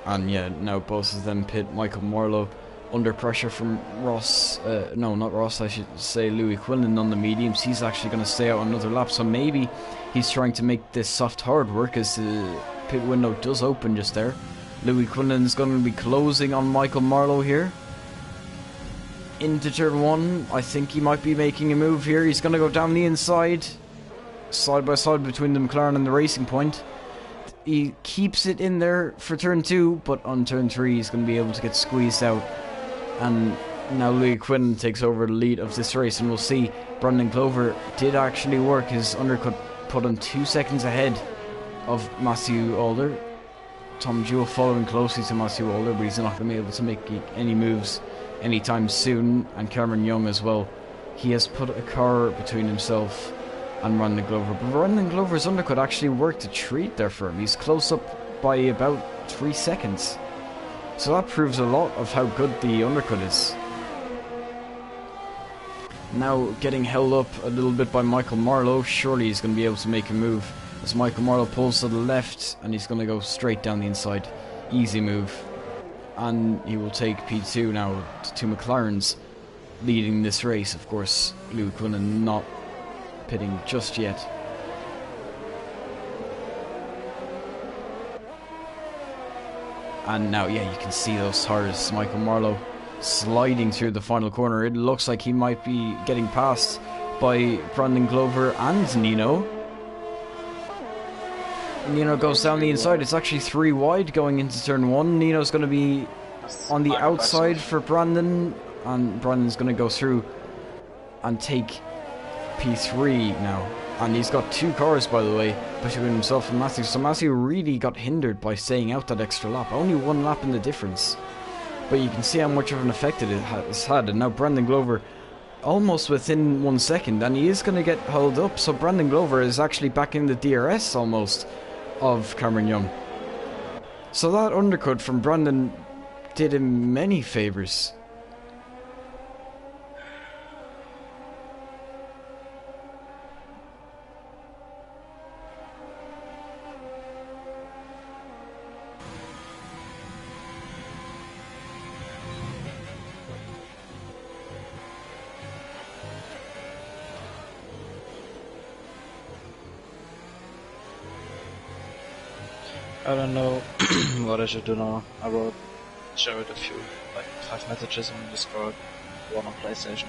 And yeah, now both of them pit. Michael Marlowe under pressure from Ross, no, not Ross, I should say Louis Quinlan on the mediums. He's actually going to stay out another lap, so maybe he's trying to make this soft hard work as the pit window does open just there. Louis Quinlan is going to be closing on Michael Marlowe here. Into turn 1, I think he might be making a move here. He's going to go down the inside, side by side between the McLaren and the Racing Point. He keeps it in there for turn 2, but on turn 3 he's going to be able to get squeezed out. And now Louis Quinn takes over the lead of this race, and we'll see. Brandon Clover did actually work his undercut, put him 2 seconds ahead of Matthew Alder. Tom Jewell following closely to Matthew Alder, but he's not going to be able to make any moves anytime soon, and Cameron Young as well. He has put a car between himself and Brandon Glover, but Brandon Glover's undercut actually worked a treat there for him. He's close up by about 3 seconds. So that proves a lot of how good the undercut is. Now getting held up a little bit by Michael Marlowe. Surely he's going to be able to make a move as Michael Marlowe pulls to the left, and he's going to go straight down the inside. Easy move. And he will take P2 now to two McLarens leading this race. Of course, Louis Quinlan not pitting just yet. And now, yeah, you can see those tires. Michael Marlowe sliding through the final corner. It looks like he might be getting passed by Brandon Glover and Nino. Nino goes down the inside. It's actually 3 wide going into turn 1. Nino's going to be on the outside for Brandon, and Brandon's going to go through and take P3 now. And he's got 2 cars, by the way, between himself and Matthew. So Matthew really got hindered by staying out that extra lap. Only 1 lap in the difference. But you can see how much of an effect it has had. And now Brandon Glover almost within 1 second. And he is going to get held up. So Brandon Glover is actually back in the DRS almost of Cameron Young. So that undercut from Brandon did him many favours. I don't know what I should do now. I wrote Jared a few, like 5 messages on Discord, 1 on PlayStation.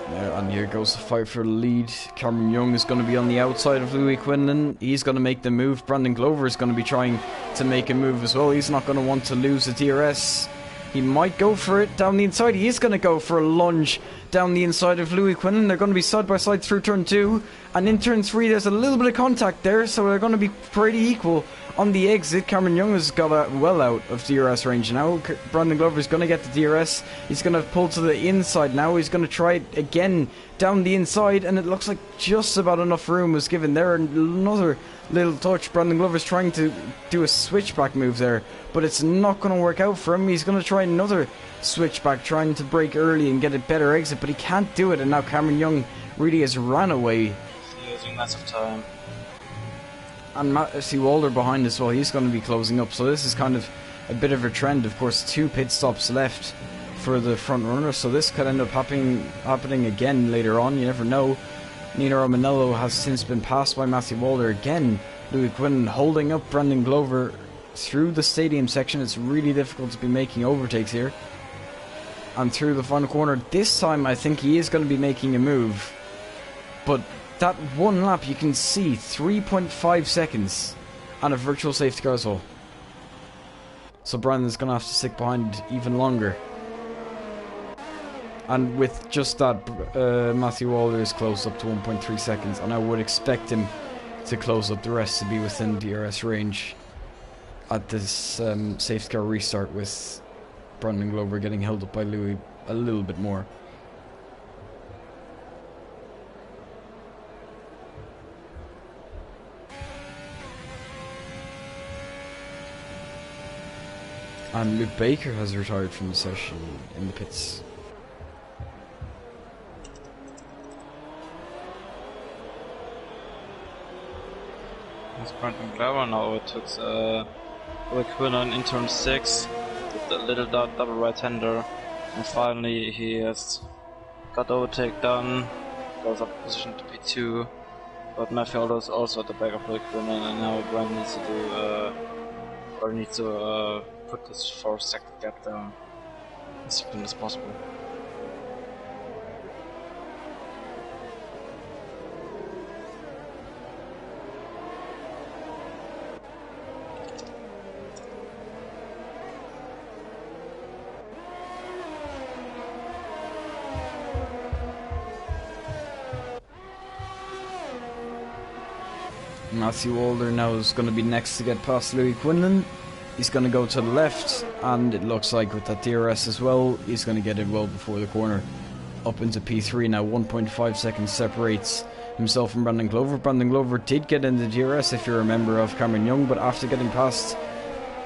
Now, and here goes the fight for the lead. Cameron Young is going to be on the outside of Louis Quinlan. He's going to make the move. Brandon Glover is going to be trying to make a move as well. He's not going to want to lose the DRS. He might go for it down the inside. He is going to go for a lunge down the inside of Louis Quinlan. They're going to be side by side through turn 2. And in turn 3, there's a little bit of contact there, so they're going to be pretty equal on the exit. Cameron Young has got well out of DRS range now. Brandon Glover is going to get the DRS. He's going to pull to the inside now. He's going to try it again down the inside, and it looks like just about enough room was given there. Another little touch. Brandon Glover's trying to do a switchback move there, but it's not going to work out for him. He's going to try another switchback, trying to brake early and get a better exit, but he can't do it, and now Cameron Young really has ran away. Using massive time. And Matthew Walder behind as well. He's going to be closing up, so this is kind of a bit of a trend. Of course, 2 pit stops left for the front runner, so this could end up happening again later on. You never know. Nino Romanello has since been passed by Matthew Walder again. Louis Quinlan holding up Brandon Glover through the stadium section. It's really difficult to be making overtakes here. And through the final corner, this time I think he is going to be making a move. But that 1 lap, you can see 3.5 seconds and a virtual safety car as well. So Brandon's going to have to stick behind even longer. And with just that, Matthew Walder is closed up to 1.3 seconds, and I would expect him to close up the rest to be within DRS range at this safety car restart, with Brandon Glover getting held up by Louis a little bit more. And Luke Baker has retired from the session in the pits. It's Brandon Glover now. It took Louis Quinlan in turn 6 with the little double right-hander, and finally he has got overtake done, goes up position to P2, but Matthew Walder is also at the back of Louis Quinlan, and now Brandon needs to put this 4-second gap down as soon as possible. Matthew Walder now is going to be next to get past Louis Quinlan. He's going to go to the left, and it looks like with that DRS as well, he's going to get it well before the corner. Up into P3 now, 1.5 seconds separates himself from Brandon Glover. Brandon Glover did get in the DRS, if you remember, of Cameron Young, but after getting past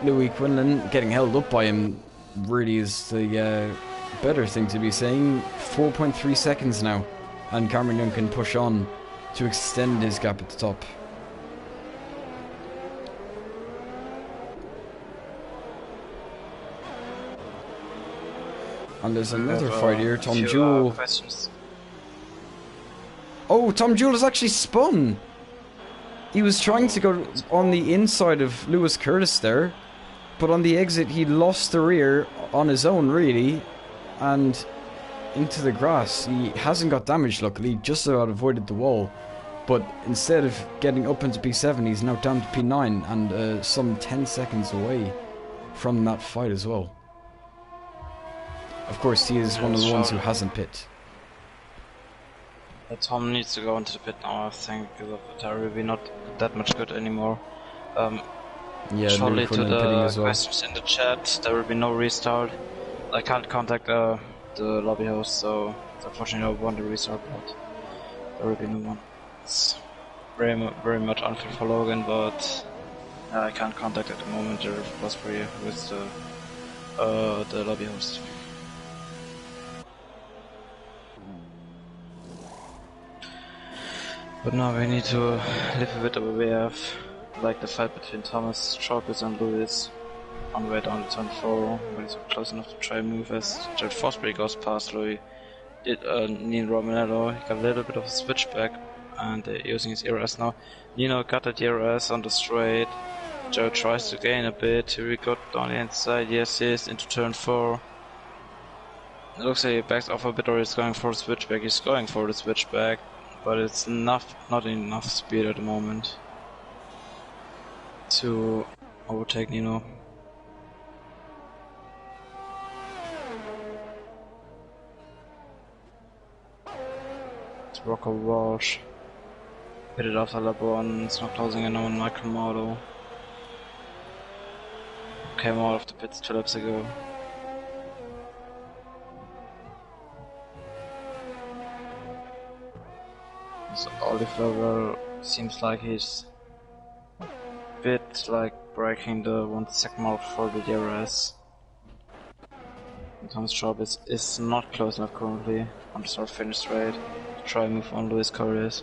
Louis Quinlan, getting held up by him really is the better thing to be saying. 4.3 seconds now, and Cameron Young can push on to extend his gap at the top. And there's another fight here, Tom Jewell. Oh, Tom Jewell has actually spun! He was trying to go on the inside of Lewis Curtis there, but on the exit he lost the rear on his own, really, and into the grass. He hasn't got damaged, luckily, just about avoided the wall, but instead of getting up into P7, he's now down to P9 and some 10 seconds away from that fight as well. Of course, he is one of the ones who hasn't pit. Tom needs to go into the pit now, I think, because of the tire will be not that much good anymore. Yeah, shortly to the as well. questions in the chat, there will be no restart. I can't contact the lobby host, so unfortunately I want to restart, but there will be no one. It's very much unfair for Logan, but I can't contact at the moment the Fosbury with the lobby host. But now we need to live with what we have, like the fight between Thomas Chalkers and Lewis on the way down to turn 4, when he's close enough to try and move as Jared Fosbury goes past Louis. Nino Romanello, he got a little bit of a switchback and using his DRS now. Nino got the DRS on the straight, Jared tries to gain a bit, here we got down the inside, yes, into turn 4. It looks like he backs off a bit or he's going for the switchback, he's going for the switchback. But it's not enough speed at the moment to overtake Nino. It's Rocco Walsh. Hit it after lap 1, it's not closing in on Michael Marlowe. Came out of the pits 2 laps ago. So Oliver seems like he's a bit like breaking the 1 second mark for the DRS. Tom's job is not close enough currently on the start finish straight to try and move on Luis Correas.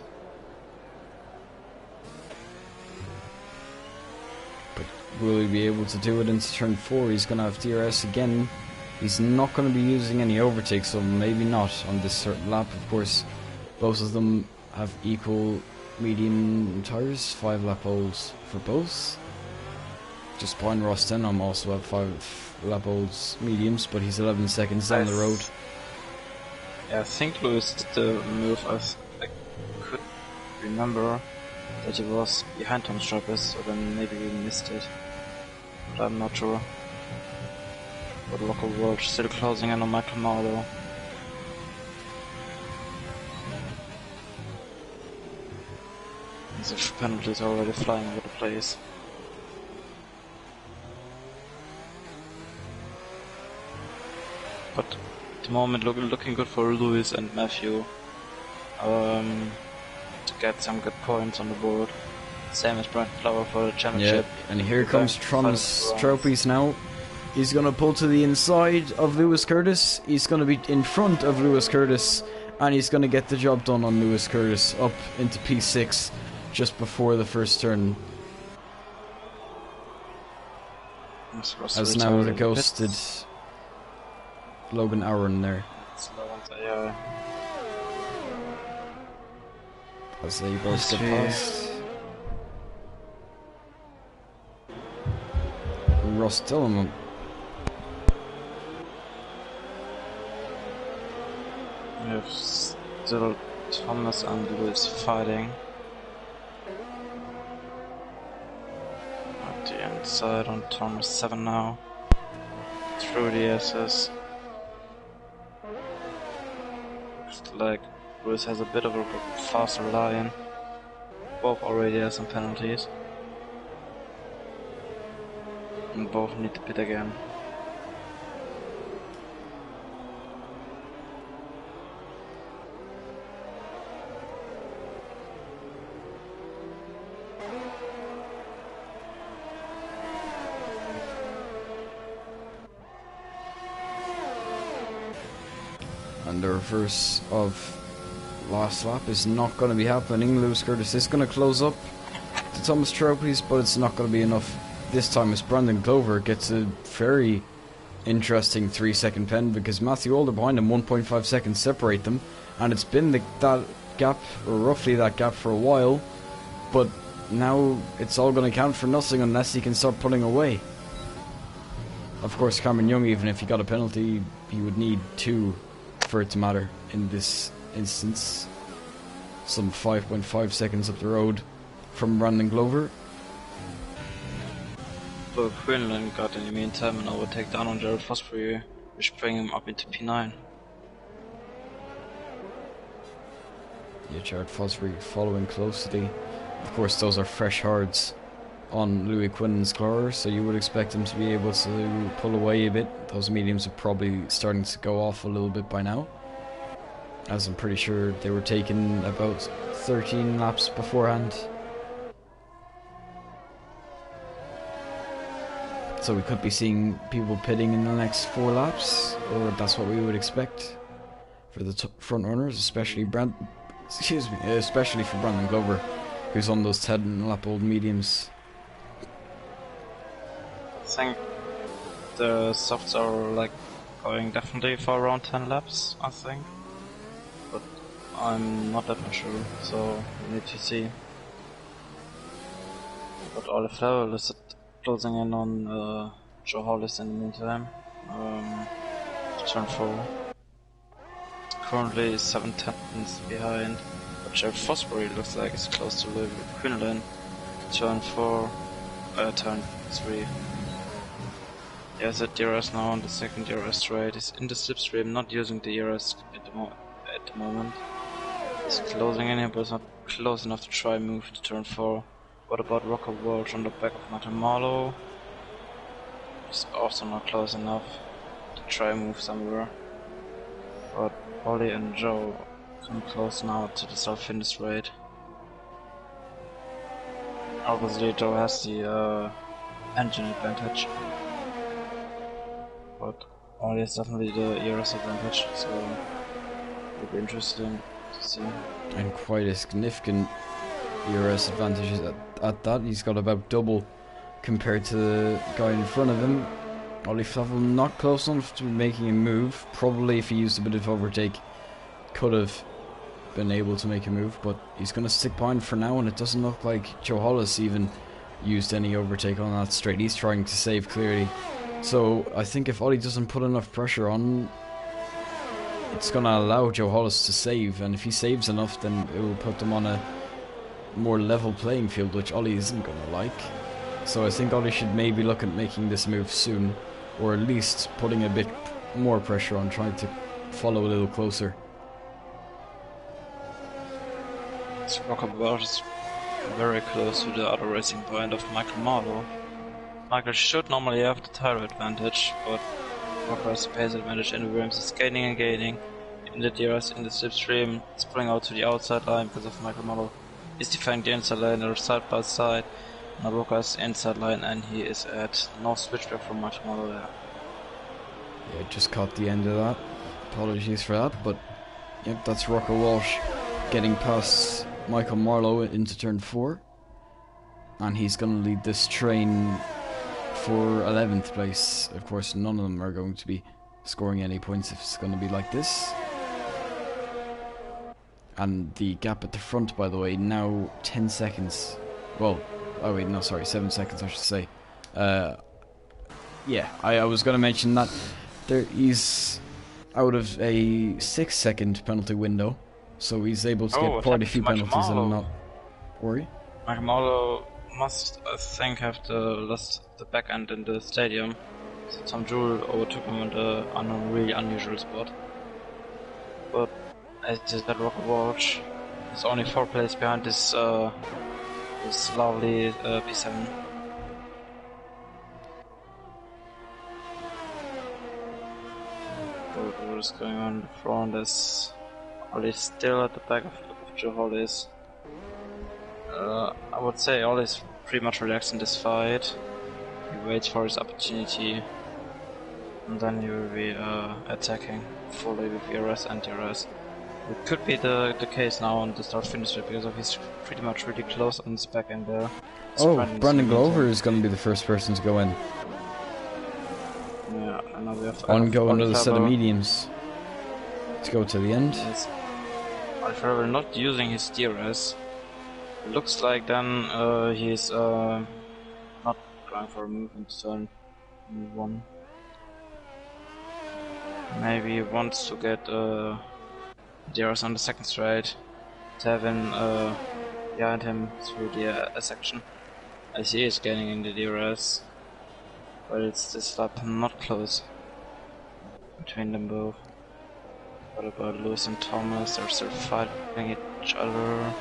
But will he be able to do it into turn 4? He's going to have DRS again. He's not going to be using any overtakes, so maybe not on this certain lap. Of course, both of them have equal medium tires, 5 lap olds for both. Just Pine Ross Denham also have 5 lap olds mediums, but he's 11 seconds down the road. Yeah, I think Lewis did the move. I could remember that he was behind Tom Strappers, so then maybe we missed it. But I'm not sure. But local world still closing in on Michael Marlowe. The penalties are already flying over the place. But at the moment looking good for Lewis and Matthew to get some good points on the board. Same as Brent Flower for the championship. Yeah, and here comes Tron's trophies now. He's going to pull to the inside of Lewis Curtis. He's going to be in front of Lewis Curtis, and he's going to get the job done on Lewis Curtis up into P6. Just before the first turn. As now the ghosted Logan Aaron there. As they both get past. Ross Dillon. We have still Thomas and Lewis fighting. Inside on turn 7 now, through the SS. Looks like Lewis has a bit of a faster line. Both already have some penalties. and both need to pit again. And the reverse of last lap is not going to be happening. Lewis Curtis is going to close up to Thomas Tropes, but it's not going to be enough this time as Brandon Glover gets a very interesting 3-second pen because Matthew Older behind him, 1.5 seconds separate them, and it's been that gap, or roughly that gap, for a while, but now it's all going to count for nothing unless he can start pulling away. Of course, Cameron Young, even if he got a penalty, he would need 2 for it to matter in this instance. Some 5.5 seconds up the road from Brandon Glover. But Quinlan got in the meantime an overtake down on Jared Fosbury, which bring him up into P9. Yeah, Jared Fosbury following closely. Of course, those are fresh hards on Louis Quinlan's car, so you would expect him to be able to pull away a bit. Those mediums are probably starting to go off a little bit by now, as I'm pretty sure they were taken about 13 laps beforehand. So we could be seeing people pitting in the next 4 laps, or that's what we would expect for the front runners, especially especially for Brandon Glover, who's on those 10-lap-old mediums. I think the softs are like going definitely for around 10 laps, I think. But I'm not that much sure, so we need to see. But Olive Level is closing in on Joe Hollis in the meantime. To turn 4. Currently 7 tenths behind, but Jeff Fosbury looks like he's close to Louis Quinlan. Turn 4, turn 3. There's a DRS now on the second DRS straight. He's in the slipstream, not using the DRS at the moment. He's closing in here, but it's not close enough to try and move to turn 4. What about Rocker Walsh on the back of Martin Marlowe? He's also not close enough to try and move somewhere. But Ollie and Joe come close now to the self-finish straight. Obviously Joe has the engine advantage, but Ollie has definitely the ERS advantage, so it'll be interesting to see. And quite a significant ERS advantage at that. He's got about double compared to the guy in front of him. Ollie Flavel not close enough to making a move. Probably if he used a bit of overtake could have been able to make a move, but he's going to stick behind for now, and it doesn't look like Joe Hollis even used any overtake on that straight. He's trying to save clearly. So I think if Ollie doesn't put enough pressure on, it's going to allow Joe Hollis to save, and if he saves enough, then it will put them on a more level playing field, which Ollie isn't going to like. So I think Ollie should maybe look at making this move soon, or at least putting a bit more pressure on, trying to follow a little closer. This Rocker Walsh is very close to the other racing point of Michael Marlowe. Michael should normally have the tire advantage, but Rocker has the pace advantage, and Williams is gaining and gaining in the DRS, in the slipstream. It's pulling out to the outside line because of Michael Marlowe. He's defending the inside line, they're side by side. Now Rocker's inside line, and he is at no switchback from Michael Marlowe there. Yeah, just caught the end of that. Apologies for that, but yep, that's Rocker Walsh getting past Michael Marlowe into turn 4, and he's going to lead this train for 11th place. Of course, none of them are going to be scoring any points if it's going to be like this. And the gap at the front, by the way, now 10 seconds. Well, oh wait, no, sorry, 7 seconds I should say. Yeah, I was going to mention that he's out of a 6-second penalty window, so he's able to get quite a few penalties and not worry. Michael Marlowe must, I think, have lost the back end in the stadium. So Tom Jewell overtook him on a really unusual spot. But as you said, Rocker Walsh is only 4 places behind this lovely P7. what is going on in the front is Ollie's still at the back of Joe Hollis. I would say Ollie's pretty much relaxed in this fight. He waits for his opportunity, and then he will be attacking fully with ERS and DRS. It could be the case now on the start-finish because of he's pretty much really close on his back end there. Oh, Brandon Glover is going to be the first person to go in. Yeah, and now we have ongoing another set of mediums to go to the end. Yes. Alfredo not using his DRS. Looks like then he's not going for a move into turn 1. Maybe he wants to get DRS on the second straight to have him behind him through the section. I see he's getting in the DRS, but it's this lap not close between them both. What about Lewis and Thomas? They're still fighting each other,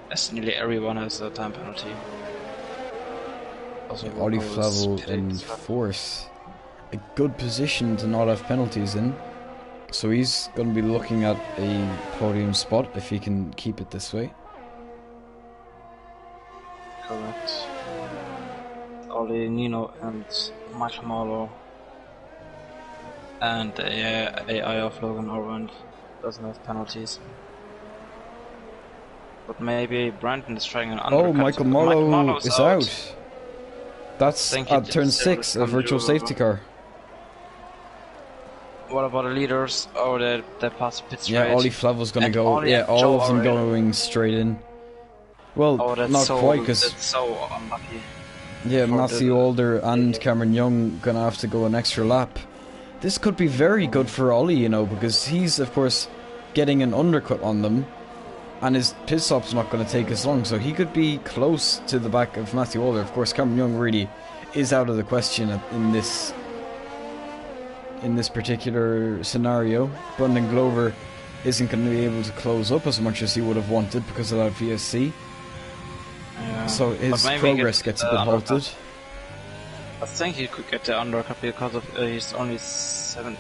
as nearly everyone has a time penalty. Also, Ollie Flavel in fourth. A good position to not have penalties in. So he's going to be looking at a podium spot if he can keep it this way. Correct. Ollie, Nino and Michael Marlowe. And the AI of Logan Orwand doesn't have penalties. But maybe Brandon is trying an undercut. Oh, Michael Marlowe is out. That's at turn 6, a virtual safety car. What about the leaders? Oh, they passed pit straight. Yeah, Ollie Flavel's gonna go. Ollie yeah, all Joe of them are going straight in. Well, not quite, because that's so unlucky. Yeah, Matthew Alder and Cameron Young gonna have to go an extra lap. This could be very good for Ollie, you know, because he's of course getting an undercut on them, and his pit stop's not going to take as long, so he could be close to the back of Matthew Alder. Of course, Cameron Young really is out of the question in this particular scenario. Brendan Glover isn't going to be able to close up as much as he would have wanted because of that VSC. Yeah, so his progress gets a bit halted. I think he could get the undercut because of he's only 27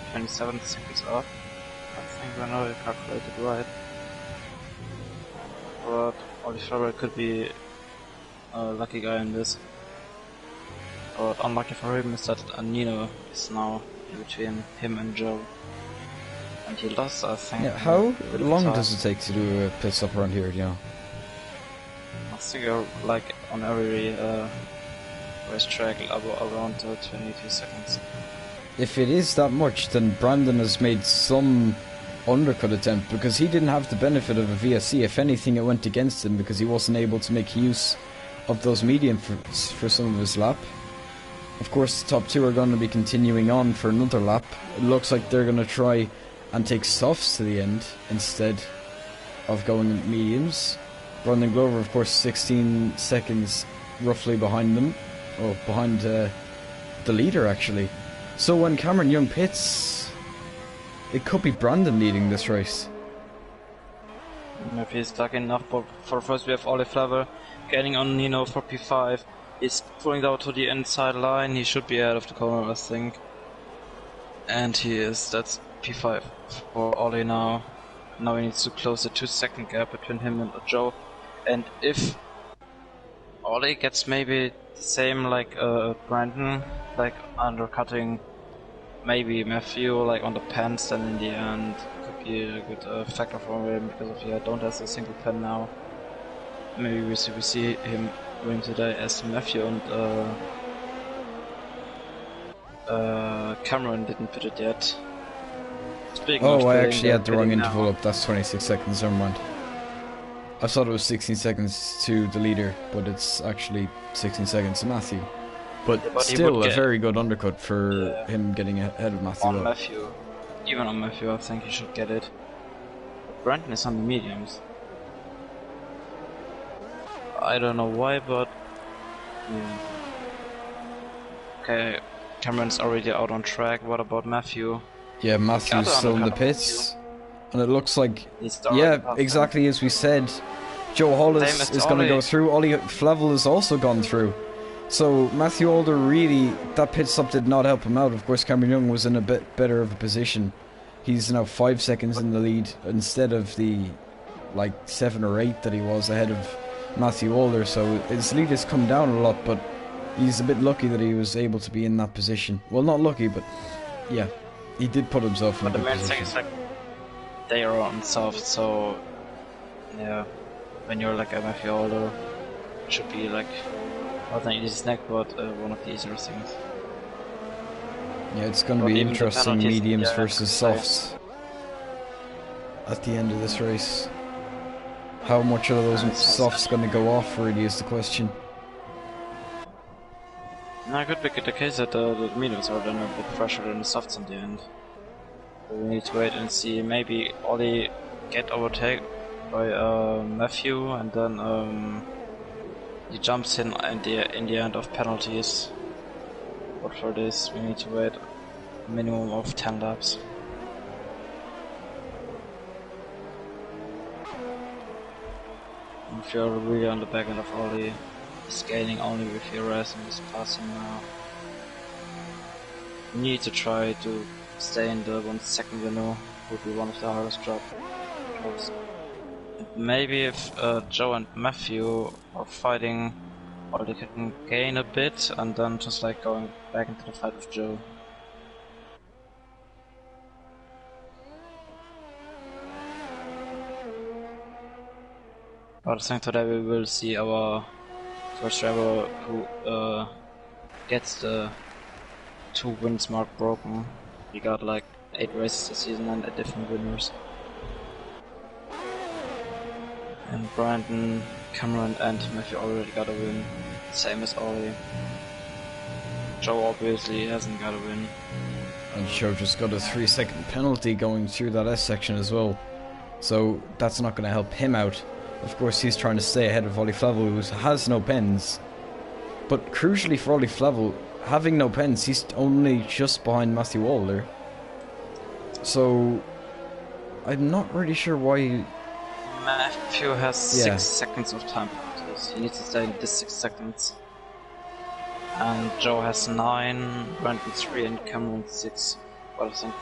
seconds off. I think I know I calculated right. But Oliver could be a lucky guy in this. But unlucky for him is that Nino is now between him and Joe. And he lost, I think. Yeah, how long does it take to do a pit stop around here, do you know? I think like on every racetrack around 22 seconds. If it is that much, then Brandon has made some undercut attempt, because he didn't have the benefit of a VSC. If anything, it went against him because he wasn't able to make use of those medium for some of his lap. Of course, the top two are going to be continuing on for another lap. It looks like they're going to try and take softs to the end instead of going mediums. Brandon Glover, of course, 16 seconds roughly behind them. Oh, behind the leader, actually. So when Cameron Young pits, it could be Brandon leading this race. If he's lucky enough, but for first we have Ollie Flavel getting on Nino for P5. He's pulling out to the inside line. He should be out of the corner, I think. And he is. That's P5 for Ollie now. Now he needs to close the 2-second gap between him and Joe. And if Ollie gets maybe the same like Brandon, like undercutting maybe Matthew like on the pens, then in the end could be a good factor for him, because if he don't have a single pen now, maybe we see him win today as Matthew and Cameron didn't put it yet. Speaking oh, I actually had the wrong interval up. That's 26 seconds. Never mind. I thought it was 16 seconds to the leader, but it's actually 16 seconds to Matthew. But still, a very good undercut for him getting ahead of Matthew. On Matthew. Even on Matthew, I think he should get it. But Brandon is on the mediums. I don't know why, but... yeah. Okay, Cameron's already out on track. What about Matthew? Yeah, Matthew's still in the pits. And it looks like... yeah, exactly as we said. Joe Hollis is going to go through. Ollie Flavel has also gone through. So Matthew Alder really, that pit stop did not help him out. Of course, Cameron Young was in a bit better of a position He's now 5 seconds in the lead instead of the like 7 or 8 that he was ahead of Matthew Walder. So his lead has come down a lot, but he's a bit lucky that he was able to be in that position. Well, not lucky, but yeah, he did put himself in a good position. But the main thing is like they are on soft, so yeah, when you're like a Matthew Walder, it should be like not an easy snack, but one of the easier things. Yeah, it's going to be interesting, mediums versus softs at the end of this race. How much are those softs going to go off, really, is the question. No, it could be the case that the mediums are then a bit fresher than the softs in the end. So we need to wait and see. Maybe Ollie get overtaken by Matthew, and then he jumps in the end of penalties. But for this, we need to wait a minimum of 10 laps. If you're really on the back end of Ollie, scaling only with ERS and just passing now. You need to try to stay in the 1 second window, would be one of the hardest jobs. Maybe if Joe and Matthew are fighting, or they can gain a bit and then just like going back into the fight with Joe. But I think today we will see our first driver who gets the 2 wins mark broken. We got like 8 races this season and 8 different winners. And Brandon, Cameron and Matthew already got a win, same as Ollie. Joe obviously hasn't got a win. And Joe just got a 3-second penalty going through that S section as well. So that's not going to help him out. Of course, he's trying to stay ahead of Ollie Flavel, who has no pens. But crucially for Ollie Flavel, having no pens, he's only just behind Matthew Walder. So I'm not really sure why. Matthew has 6 seconds of time penalties. He needs to stay in this 6 seconds. And Joe has 9, Brandon 3 and Cameron 6. But I think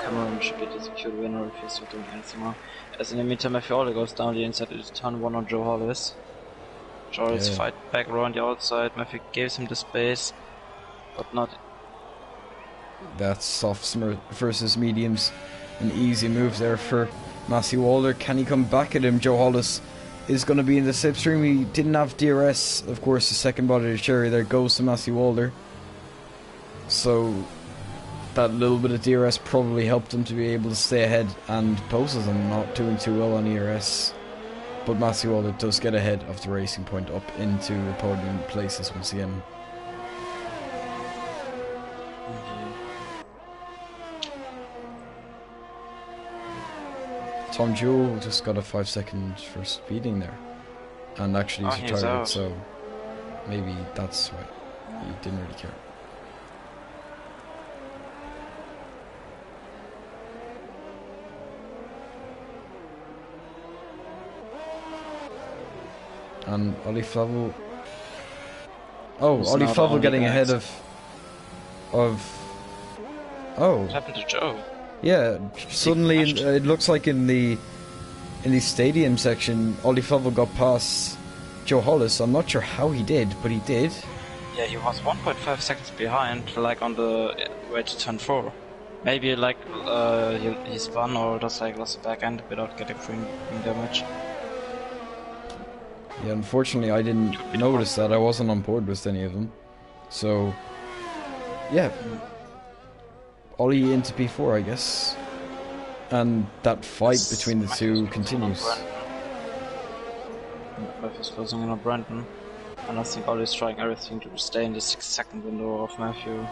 Cameron should be the secure winner if he's not doing anything wrong. As in the meantime, Matthew Walder goes down the inside to turn 1 on Joe Hollis. Joe Hollis fight back around the outside. Matthew gives him the space, but not. That's softs versus mediums. An easy move there for Matthew Walder. Can he come back at him? Joe Hollis is going to be in the slipstream. He didn't have DRS, of course. The second body of Cherry there goes to Matthew Walder. So that little bit of DRS probably helped him to be able to stay ahead, and both of them not doing too well on ERS. But Matthew Walder does get ahead of the Racing Point up into the podium places once again. Tom Jewell just got a 5 second for speeding there, and actually he's retired, so maybe that's why he didn't really care. And Ollie Flavel. Oh, Ollie Flavel getting ahead of. Oh. What happened to Joe? Yeah, suddenly it looks like in the stadium section, Ollie Flavel got past Joe Hollis. I'm not sure how he did, but he did. Yeah, he was 1.5 seconds behind, like on the way to turn 4. Maybe like he spun or just like lost the back end without getting frame damage. Yeah, unfortunately I didn't notice that. I wasn't on board with any of them. So, yeah. Ollie into P4, I guess. And that fight between the two continues. Matthew's closing in on Brandon. And I think Ollie's trying everything to stay in the 6 second window of Matthew.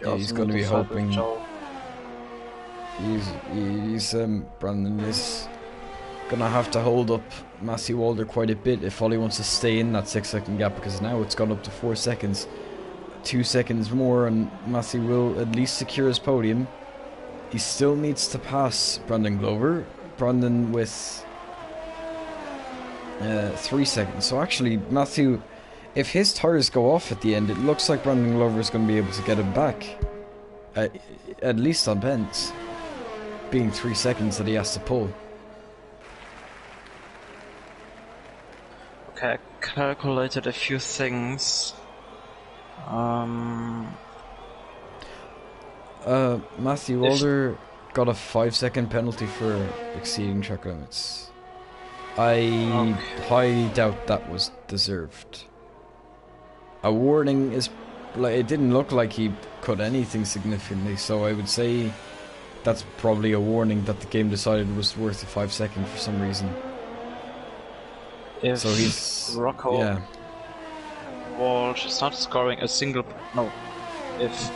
Yeah, he's going to be hoping. Brandon is gonna have to hold up Matthew Walder quite a bit if Ollie wants to stay in that 6 second gap, because now it's gone up to 4 seconds. 2 seconds more and Matthew will at least secure his podium. He still needs to pass Brandon Glover. Brandon with 3 seconds. So actually Matthew if his tires go off at the end, it looks like Brandon Glover is going to be able to get him back. At least on bends. Being 3 seconds that he has to pull. Okay, I calculated a few things. Matthew Walder got a 5-second penalty for exceeding track limits. I highly doubt that was deserved. A warning is, like, it didn't look like he cut anything significantly, so I would say that's probably a warning that the game decided was worth a 5 second for some reason. If so he's Rocco Walsh is not scoring a single, no, if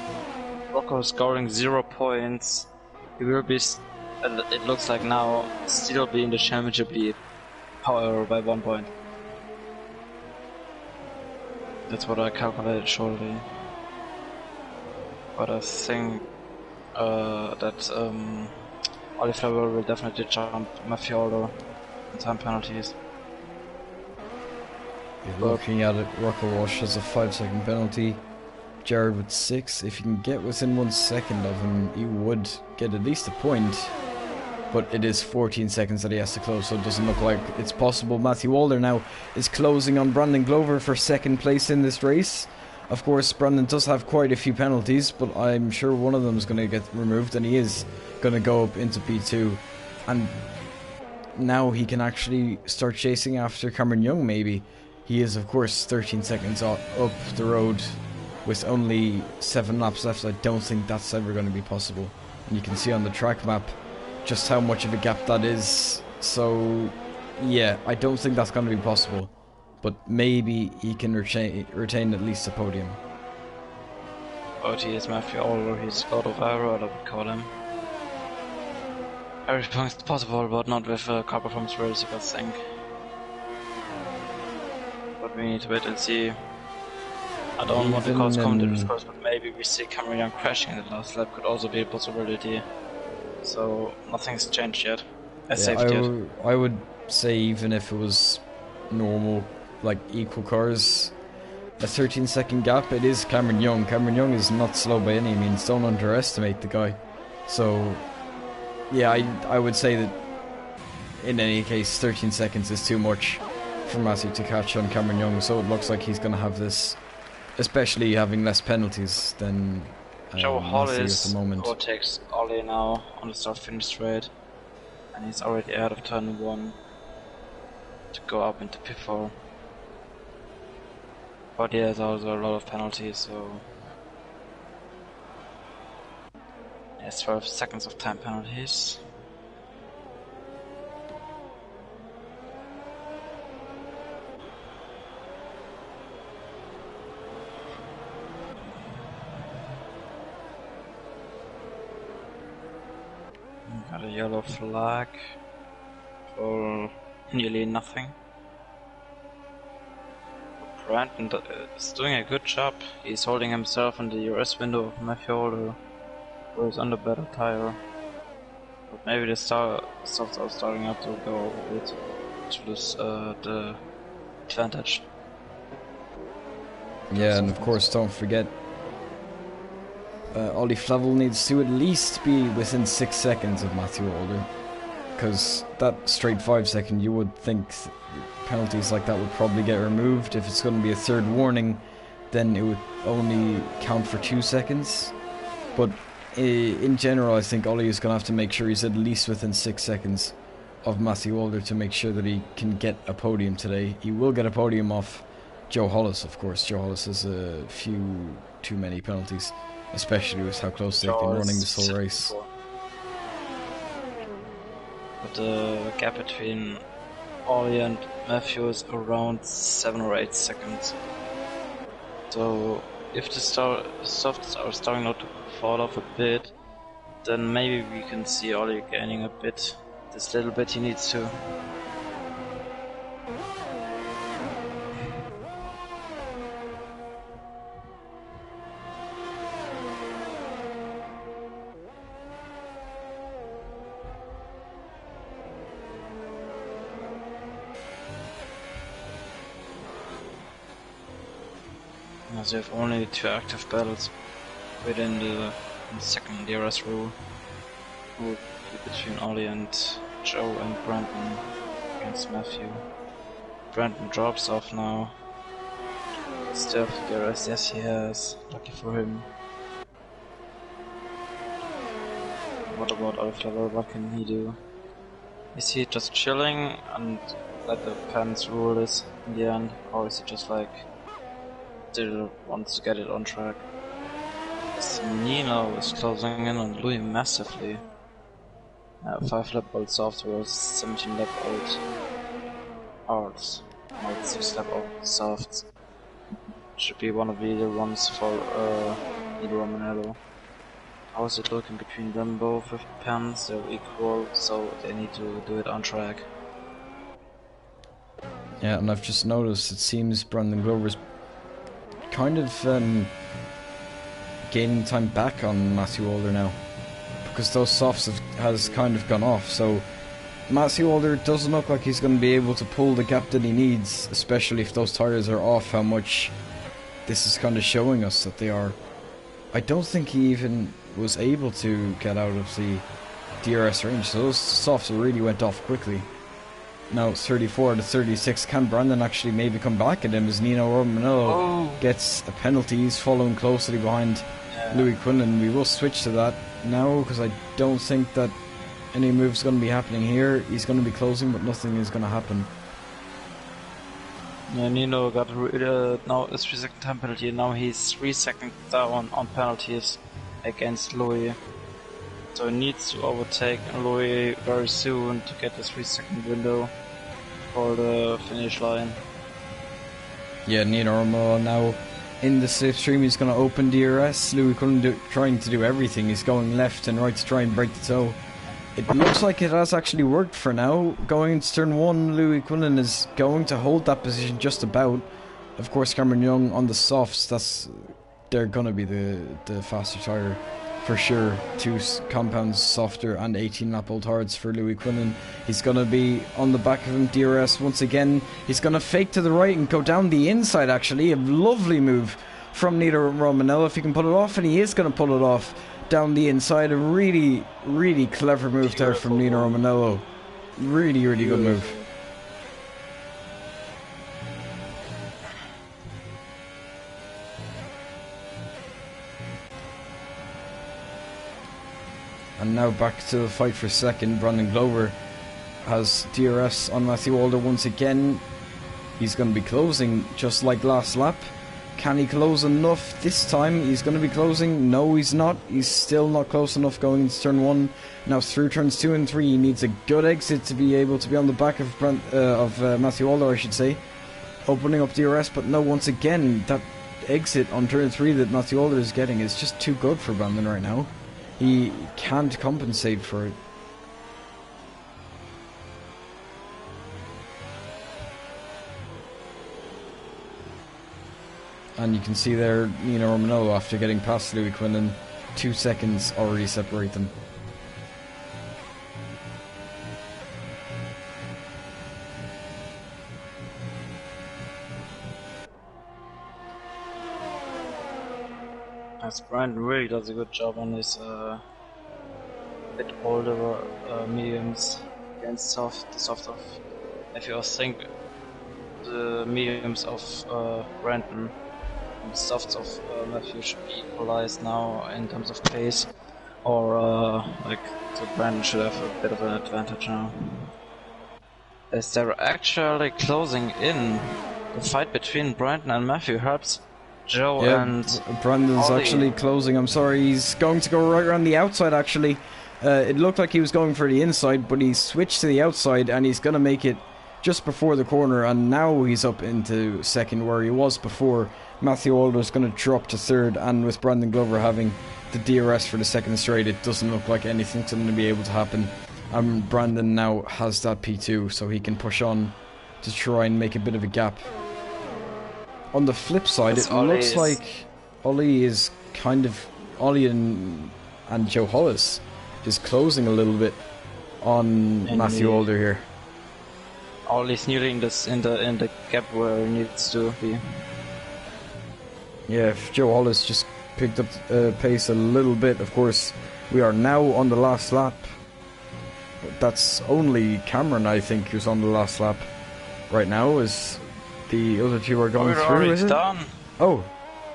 Rocco is scoring 0 points, he will be, it looks like now, still be in the championship lead, however by 1 point. That's what I calculated shortly. But I think that Oliver will definitely jump Maffiolo in time penalties. Looking at it, Rocco Walsh has a 5-second penalty. Jared with 6. If you can get within 1 second of him, you would get at least a point. But it is 14 seconds that he has to close, so it doesn't look like it's possible. Matthew Walder now is closing on Brandon Glover for 2nd place in this race. Of course, Brandon does have quite a few penalties, but I'm sure one of them is going to get removed, and he is going to go up into P2. And now he can actually start chasing after Cameron Young, maybe. He is, of course, 13 seconds up the road with only 7 laps left. I don't think that's ever going to be possible. And you can see on the track map just how much of a gap that is. So, yeah, I don't think that's going to be possible. But maybe he can retain at least a podium. But he is Matthew Walder, he's God of IRL, I would call him. Everything is possible, but not with a car performance race, I think. But we need to wait and see. I don't want to cause commentators, but maybe we see Cameron Young crashing in the last lap, could also be a possibility. So nothing's changed yet. I would say even if it was normal, like equal cars, a 13-second gap, it is Cameron Young. Cameron Young is not slow by any means. Don't underestimate the guy. So yeah, I would say that in any case 13 seconds is too much for Matthew to catch on Cameron Young, so it looks like he's going to have this, especially having less penalties than Joe Hollis at the moment. overtakes Ollie now on the start-finish straight, and he's already out of turn 1 to go up into P4. But he has also a lot of penalties, so he has 12 seconds of time penalties. Got a yellow flag for nearly nothing. Brandon is doing a good job. He's holding himself in the US window of Matthew Walder, who is on the better tire. But maybe the softs are starting up to go over it, to lose the advantage. Yeah, and of course don't forget Ollie Flavel needs to at least be within 6 seconds of Matthew Walder, because that straight 5 second, you would think penalties like that would probably get removed. If it's going to be a third warning, then it would only count for 2 seconds. But in general, I think Ollie is going to have to make sure he's at least within 6 seconds of Matthew Walder to make sure that he can get a podium today. He will get a podium off Joe Hollis, of course. Joe Hollis has a few too many penalties, especially with how close they've been running this whole race. But the gap between Ollie and Matthew is around 7 or 8 seconds. So if the softs are starting not to fall off a bit, then maybe we can see Ollie gaining a bit. This little bit he needs to. As you have only 2 active battles within the second DRS rule. Would be between Ollie and Joe and Brandon against Matthew. Brandon drops off now. Still have DRS, yes he has. Lucky for him. What about Ollie? What can he do? Is he just chilling and let the fans rule this in the end? Or is he just like still wants to get it on track? Nino is closing in on Louis massively. 5 lap bolts afterwards, 17 lap old arts, not 6 lap old softs. Should be one of the other ones for Nino Romanello. How is it looking between them both with pens? They're equal, so they need to do it on track. Yeah, and I've just noticed it seems Brandon Glover's kind of gaining time back on Matthew Alder now, because those softs has kind of gone off. So Matthew Alder doesn't look like he's going to be able to pull the gap that he needs, especially if those tires are off. How much this is kind of showing us that they are. I don't think he even was able to get out of the DRS range, so those softs really went off quickly. Now 34 to 36. Can Brandon actually maybe come back at him as Nino Romanello gets a penalty? He's following closely behind Louis Quinlan. We will switch to that now because I don't think that any move's going to be happening here. He's going to be closing, but nothing is going to happen. Yeah, Nino got now a 3-second time penalty. Now he's 3 seconds down on penalties against Louis. So he needs to overtake Louis very soon to get the 3-second window for the finish line. Yeah, Nino Romanello now in the slipstream. He's going to open DRS. Louis Quinlan trying to do everything. He's going left and right to try and break the toe. It looks like it has actually worked for now. Going into turn 1, Louis Quinlan is going to hold that position just about. Of course, Cameron Young on the softs, they're going to be the faster tyre for sure. 2 compounds softer and 18 lap old hards for Louis Quinlan. He's going to be on the back of him. DRS once again. He's going to fake to the right and go down the inside actually. A lovely move from Nino Romanello if he can pull it off, and he is going to pull it off. Down the inside, a really, really clever move there from Nino Romanello. Really, really good move. And now back to the fight for second. Brandon Glover has DRS on Matthew Alder once again. He's going to be closing just like last lap. Can he close enough this time? He's going to be closing. No, he's not. He's still not close enough going into turn 1. Now through turns 2 and 3, he needs a good exit to be able to be on the back of Matthew Alder, I should say. Opening up DRS, but no, once again, that exit on turn 3 that Matthew Alder is getting is just too good for Brandon right now. He can't compensate for it. And you can see there, Nino Romanello, after getting past Louis Quinlan, 2 seconds already separate them. As Brandon really does a good job on his bit older mediums against the soft of. If you think the mediums of Brandon and the softs of Matthew should be equalized now in terms of pace, or so Brandon should have a bit of an advantage now. As they're actually closing in, the fight between Brandon and Matthew helps Joe and Brandon's Ollie. actually closing. I'm sorry, he's going to go right around the outside actually. It looked like he was going for the inside, but he switched to the outside and he's going to make it just before the corner, and now he's up into second where he was before. Matthew Alder's going to drop to third, and with Brandon Glover having the DRS for the second straight, it doesn't look like anything's going to be able to happen. Brandon now has that P2, so he can push on to try and make a bit of a gap. On the flip side, it looks like Ollie is kind of... Ollie and Joe Hollis is closing a little bit on Matthew Alder here. Ollie's nearly in the gap where he needs to be. Yeah, if Joe Hollis just picked up pace a little bit, of course, we are now on the last lap. That's only Cameron, I think, who's on the last lap right now, as the other two are going through, is it? Done. Oh.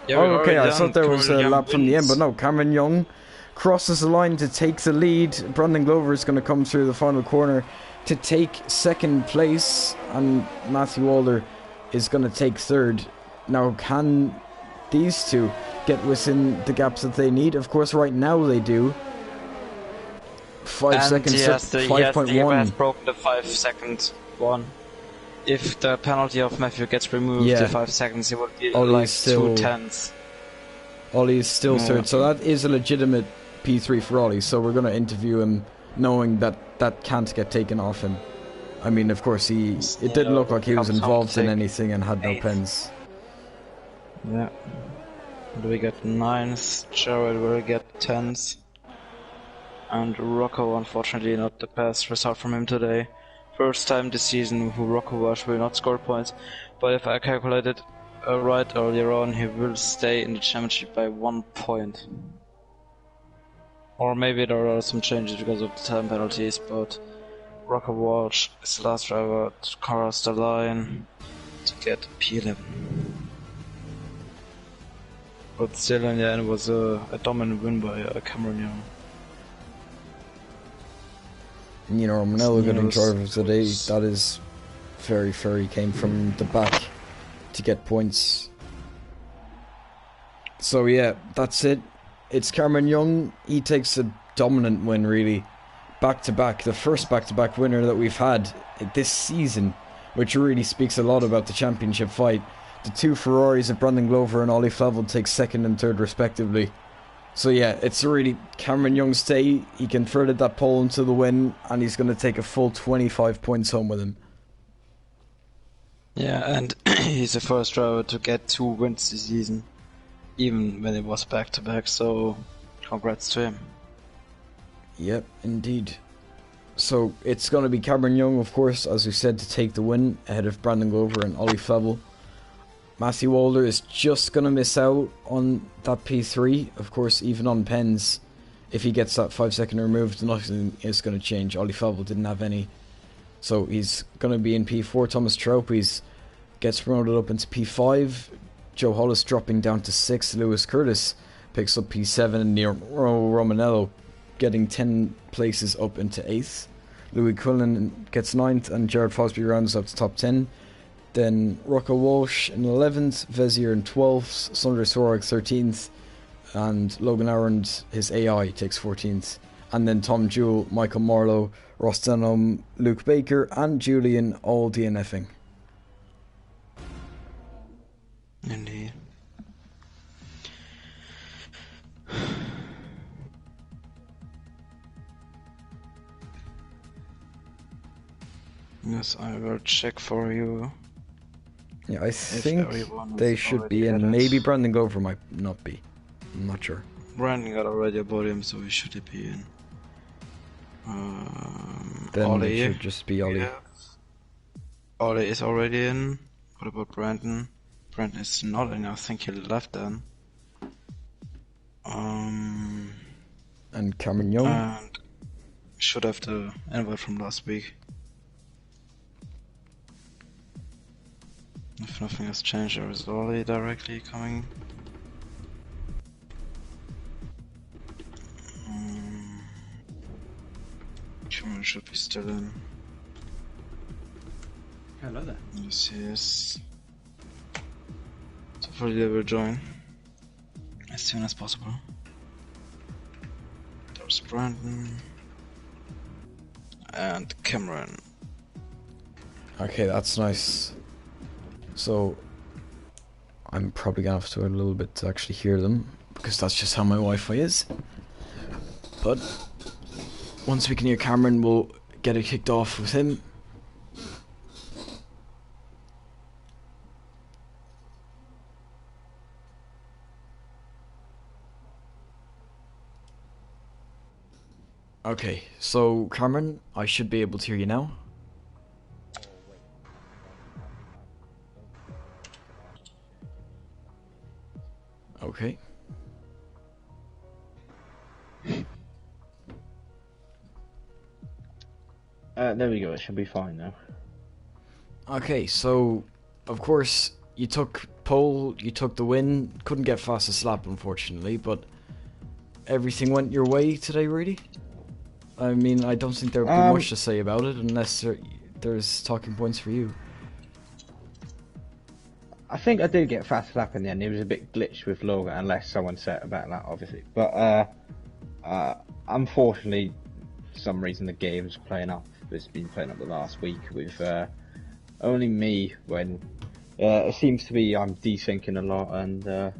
Yeah, Oh, okay, I thought there was a lap from the end, but no, Cameron Young crosses the line to take the lead. Brandon Glover is going to come through the final corner to take second place, and Matthew Walder is going to take third. Now, can these two get within the gaps that they need? Of course, right now they do. 5 seconds, 5.1. He has broken the 5 second one. If the penalty of Matthew gets removed, the 5 seconds, he would be like 2/10. Ollie is still third, so that is a legitimate P3 for Ollie. So we're going to interview him, knowing that that can't get taken off him. I mean, of course, it didn't look like he was involved in anything and had no pens. Yeah. Do we get 9s? Jared will get 10s. And Rocco, unfortunately, not the best result from him today. First time this season who Rocco Wash will not score points, but if I calculated right earlier on, he will stay in the championship by 1 point. Or maybe there are some changes because of the time penalties, but Rocco Walsh is the last driver to cross the line to get P11. But still, in the end, it was a dominant win by Cameron Young. You know, Manello getting driver today, that is very fair. He came from the back to get points. So yeah, that's it. It's Cameron Young. He takes a dominant win, really. Back-to-back, the first back-to-back winner that we've had this season, which really speaks a lot about the championship fight. The two Ferraris of Brandon Glover and Ollie Flavel take second and third respectively. So yeah, it's really Cameron Young's day. He converted that pole into the win, and he's going to take a full 25 points home with him. Yeah, and he's the first driver to get 2 wins this season, even when it was back-to-back, so congrats to him. Yep, indeed. So it's going to be Cameron Young, of course, as we said, to take the win ahead of Brandon Glover and Ollie Flavel. Matthew Walder is just going to miss out on that P3. Of course, even on pens, if he gets that 5 second removed, nothing is going to change. Ollie Flavel didn't have any. So he's going to be in P4. Thomas Troupes gets promoted up into P5. Joe Hollis dropping down to 6. Lewis Curtis picks up P7. And Nero Romanello getting 10 places up into 8th. Louis Quillen gets 9th. And Jared Fosby rounds up to top 10. Then Rocco Walsh in 11th, Vezier in 12th, Sondre Sorag 13th, and Logan Arend, his AI, takes 14th. And then Tom Jewell, Michael Marlowe, Ross Denham, Luke Baker, and Julian all DNFing. Indeed. Yes, I will check for you. Yeah, I think they should be in. Maybe Brandon Glover might not be. I'm not sure. Brandon got already a podium, so he should be in. Then Ollie. it should just be Ollie. Yeah. Ollie is already in. What about Brandon? Brandon is not in. I think he left then. And Cameron Young. And should have the invite from last week. If nothing has changed, there is Ollie directly coming. Cameron should be still in. Hello there. Yes, he is. So hopefully they will join as soon as possible. There's Brandon and Cameron. Okay, that's nice. So I'm probably gonna have to wait a little bit to actually hear them, because that's just how my Wi-Fi is. But once we can hear Cameron, we'll get it kicked off with him. Okay, so Cameron, I should be able to hear you now. Okay. There we go, it should be fine now. Okay, so of course you took pole, you took the win. Couldn't get fastest lap, unfortunately, but everything went your way today, really. I mean, I don't think there would be much to say about it unless there's talking points for you. I think I did get fast lap in the end. It was a bit glitched with Logan, unless someone set about that, obviously. But unfortunately, for some reason the game's playing up. It's been playing up the last week with only me when it seems to be I'm desyncing a lot, and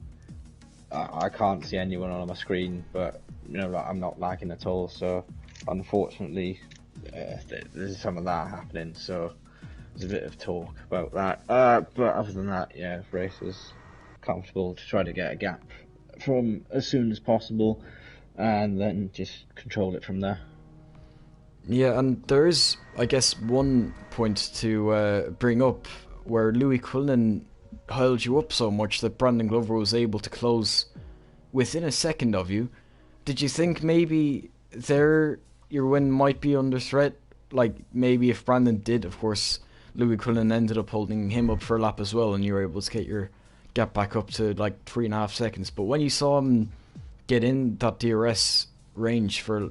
I can't see anyone on my screen, but you know, like, I'm not lagging at all. So unfortunately, there's some of that happening. So there's a bit of talk about that. But other than that, yeah, race was comfortable to try to get a gap from as soon as possible, and then just control it from there. Yeah, and there is, I guess, one point to bring up where Louis Quillen held you up so much that Brandon Glover was able to close within a second of you. Did you think maybe there your win might be under threat? Like, maybe if Brandon did, of course, Louis Quillen ended up holding him up for a lap as well, and you were able to get your gap back up to like 3.5 seconds. But when you saw him get in that DRS range for,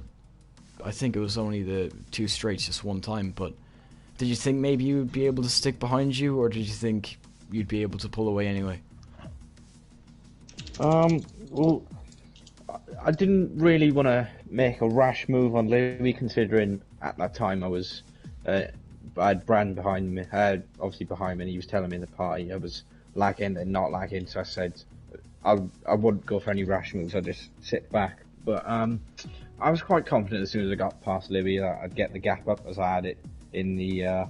I think it was only the 2 straights just one time, but did you think maybe you would be able to stick behind you, or did you think you'd be able to pull away anyway? Well, I didn't really want to make a rash move on Louis, considering at that time I had Brand behind me, obviously behind me, and he was telling me in the party I was lagging and not lagging, so I said I wouldn't go for any rash moves, I'd just sit back. But I was quite confident as soon as I got past Louis that I'd get the gap up as I had it in the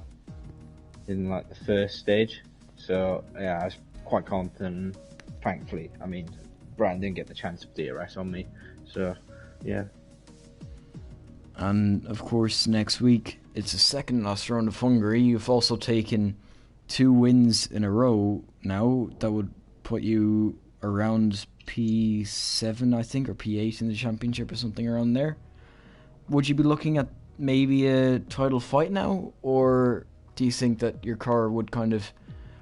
like the first stage. So yeah, I was quite confident. Thankfully, I mean, Brand didn't get the chance of DRS on me, so yeah. And of course, next week it's the second last round of Hungary. You've also taken 2 wins in a row now. That would put you around P7, I think, or P8 in the championship or something around there. Would you be looking at maybe a title fight now, or do you think that your car would kind of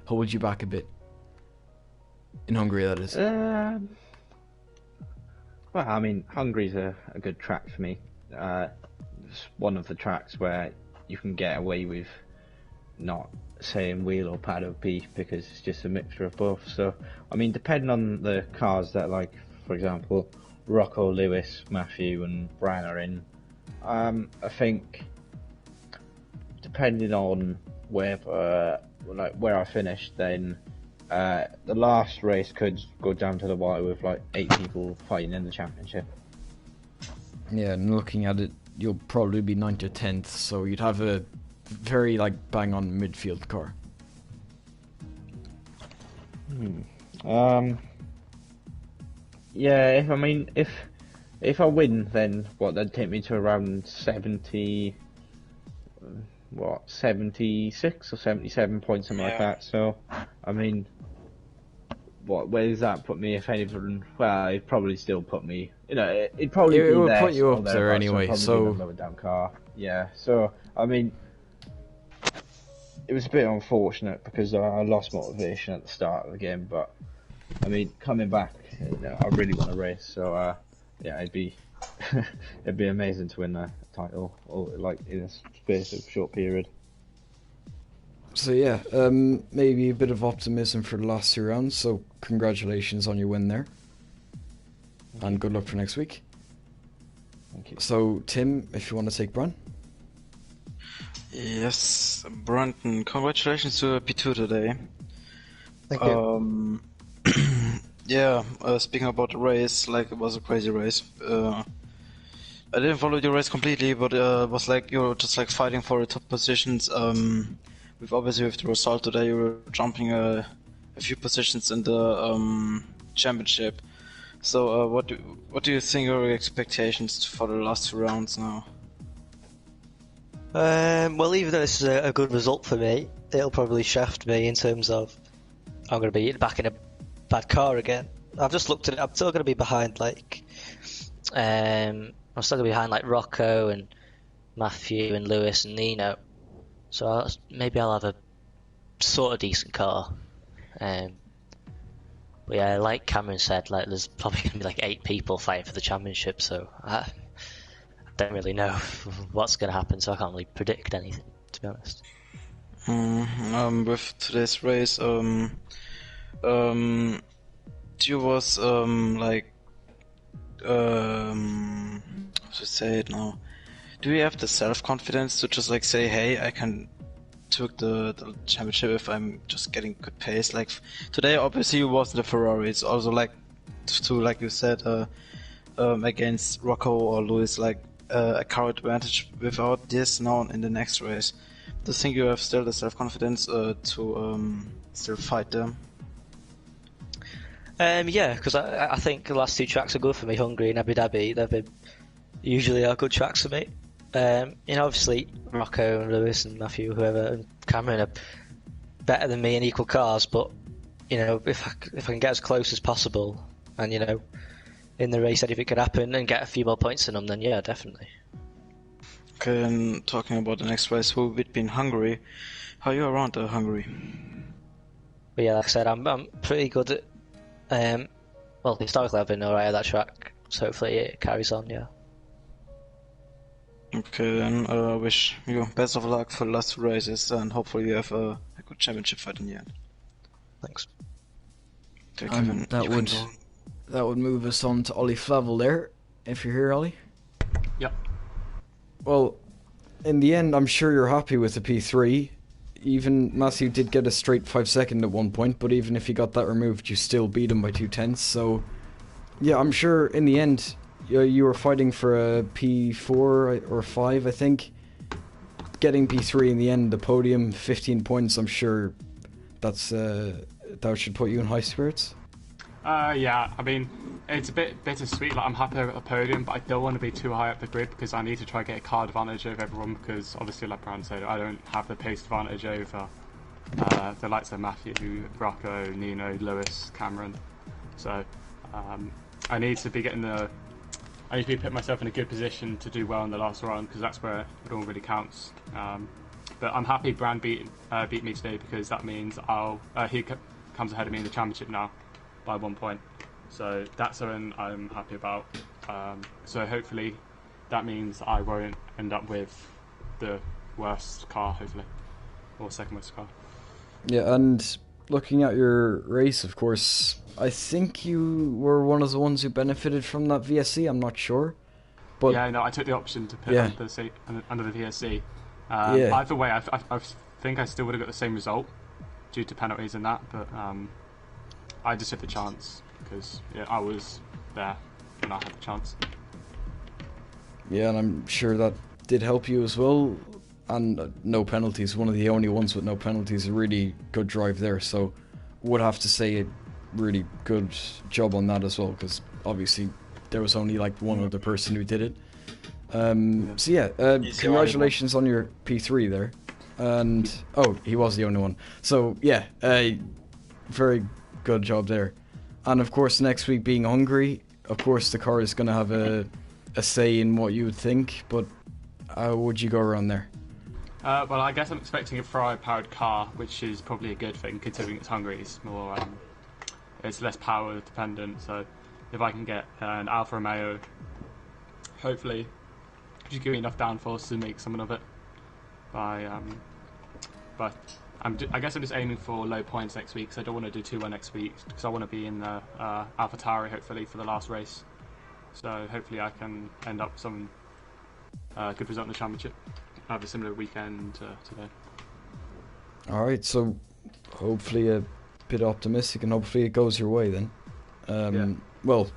hold you back a bit? In Hungary, that is. Well, I mean, Hungary's a good track for me. It's one of the tracks where you can get away with not saying wheel or pad OP because it's just a mixture of both. So, I mean, depending on the cars that, like, for example, Rocco, Lewis, Matthew, and Brian are in, I think depending on where I finished, then the last race could go down to the wire with like 8 people fighting in the championship. Yeah, and looking at it, you'll probably be 9th or 10th, so you'd have a very like bang on midfield car. Yeah, if I win, then that'd take me to around 76 or 77 points, something like that. So, I mean, where does that put me? If anything, well, it'd probably still put me. You know, it'd probably it be would there, put you up there anyway. So lower down car. Yeah. So, I mean, it was a bit unfortunate because I lost motivation at the start of the game, but I mean, coming back, you know, I really want to race. So, yeah, it'd be amazing to win a title, or like in a space of a short period. So yeah, maybe a bit of optimism for the last 2 rounds. So congratulations on your win there, and good luck for next week. Thank you. So Tim, if you want to take Bran. Yes, Brandon, congratulations to P2 today. Thank you. Yeah, speaking about the race, like, it was a crazy race. I didn't follow the race completely, but it was like you were just like fighting for the top positions. Obviously with the result today, you were jumping a few positions in the championship. So what do you think are your expectations for the last 2 rounds now? Well, even though this is a good result for me, it'll probably shaft me in terms of I'm going to be back in a bad car again. I've just looked at it. I'm still going to be behind I'm still going to be behind like Rocco and Matthew and Lewis and Nino. So maybe I'll have a sort of decent car. But yeah, like Cameron said, like there's probably going to be like 8 people fighting for the championship. So I don't really know what's going to happen. So I can't really predict anything, to be honest. With today's race, do you was how to say it now? Do you have the self-confidence to just like say, hey, I can took the championship if I'm just getting good pace? Like today, obviously, it was the Ferrari. It's also like like you said, against Rocco or Lewis, like a car advantage without this now in the next race. Do you think you have still the self-confidence to still fight them? Yeah, because I think the last 2 tracks are good for me. Hungary and Abu Dhabi, they've been usually are good tracks for me. Obviously Rocco and Lewis and Matthew, whoever, and Cameron are better than me in equal cars. But if I can get as close as possible, and in the race anything could happen, and get a few more points in them, then yeah, definitely. Okay, and talking about the next race, who would be in Hungary? How are you around Hungary? But yeah, like I said, I'm pretty good at. Well, historically I've been alright at that track, so hopefully it carries on. Yeah. Okay, then I wish you best of luck for the last 2 races, and hopefully you have a good championship fight in the end. Thanks. Okay, Kevin, that would move us on to Ollie Flavel there, if you're here, Ollie. Yep. Well, in the end, I'm sure you're happy with the P3. Even Matthew did get a straight 5-second at one point, but even if he got that removed, you still beat him by 2/10. So, yeah, I'm sure in the end, you were fighting for a P4 or 5, I think. Getting P3 in the end, the podium, 15 points, I'm sure that should put you in high spirits. Yeah, I mean, it's a bit bittersweet. Like, I'm happy at the podium, but I don't want to be too high up the grid because I need to try to get a car advantage over everyone, because obviously, like Brian said, I don't have the pace advantage over the likes of Matthew, Rocco, Nino, Lewis, Cameron. So I need to be putting myself in a good position to do well in the last round, because that's where it all really counts. But I'm happy Brand beat me today, because that means he comes ahead of me in the championship now by 1 point. So that's something I'm happy about. So hopefully that means I won't end up with the worst car, hopefully, or second worst car. Yeah, and looking at your race, of course, I think you were one of the ones who benefited from that VSC. I'm not sure, but yeah, no, I took the option to put under the VSC. Yeah. Either way, I think I still would have got the same result due to penalties and that, but I just took the chance because I was there and I had the chance. Yeah, and I'm sure that did help you as well. And no penalties, one of the only ones with no penalties, a really good drive there. So would have to say a really good job on that as well, because obviously there was only like one other person who did it. So yeah, congratulations on your P3 there. And he was the only one. So yeah, very good job there. And of course next week being Hungary, of course the car is going to have a say in what you would think, but how would you go around there? Well, I guess I'm expecting a Ferrari-powered car, which is probably a good thing considering it's Hungary. It's less power dependent. So if I can get an Alfa Romeo, hopefully, just give me enough downforce to make something of it. But I guess I'm just aiming for low points next week, because I don't want to do too well next week, because I want to be in the AlphaTauri hopefully for the last race. So hopefully I can end up some good result in the championship. Have a similar weekend today. Alright, so hopefully a bit optimistic, and hopefully it goes your way then. Well,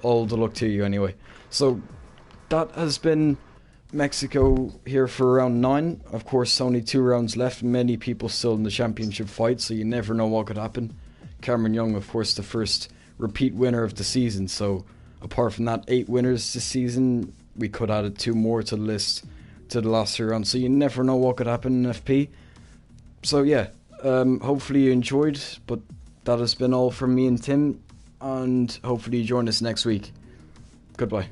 all the luck to you anyway. So that has been Mexico here for round 9. Of course, only 2 rounds left, many people still in the championship fight, so you never know what could happen. Cameron Young, of course, the first repeat winner of the season, so apart from that, 8 winners this season. We could add 2 more to the list to the last 3 rounds, so you never know what could happen in FP. So yeah, hopefully you enjoyed, but that has been all from me and Tim. and hopefully you join us next week. Goodbye.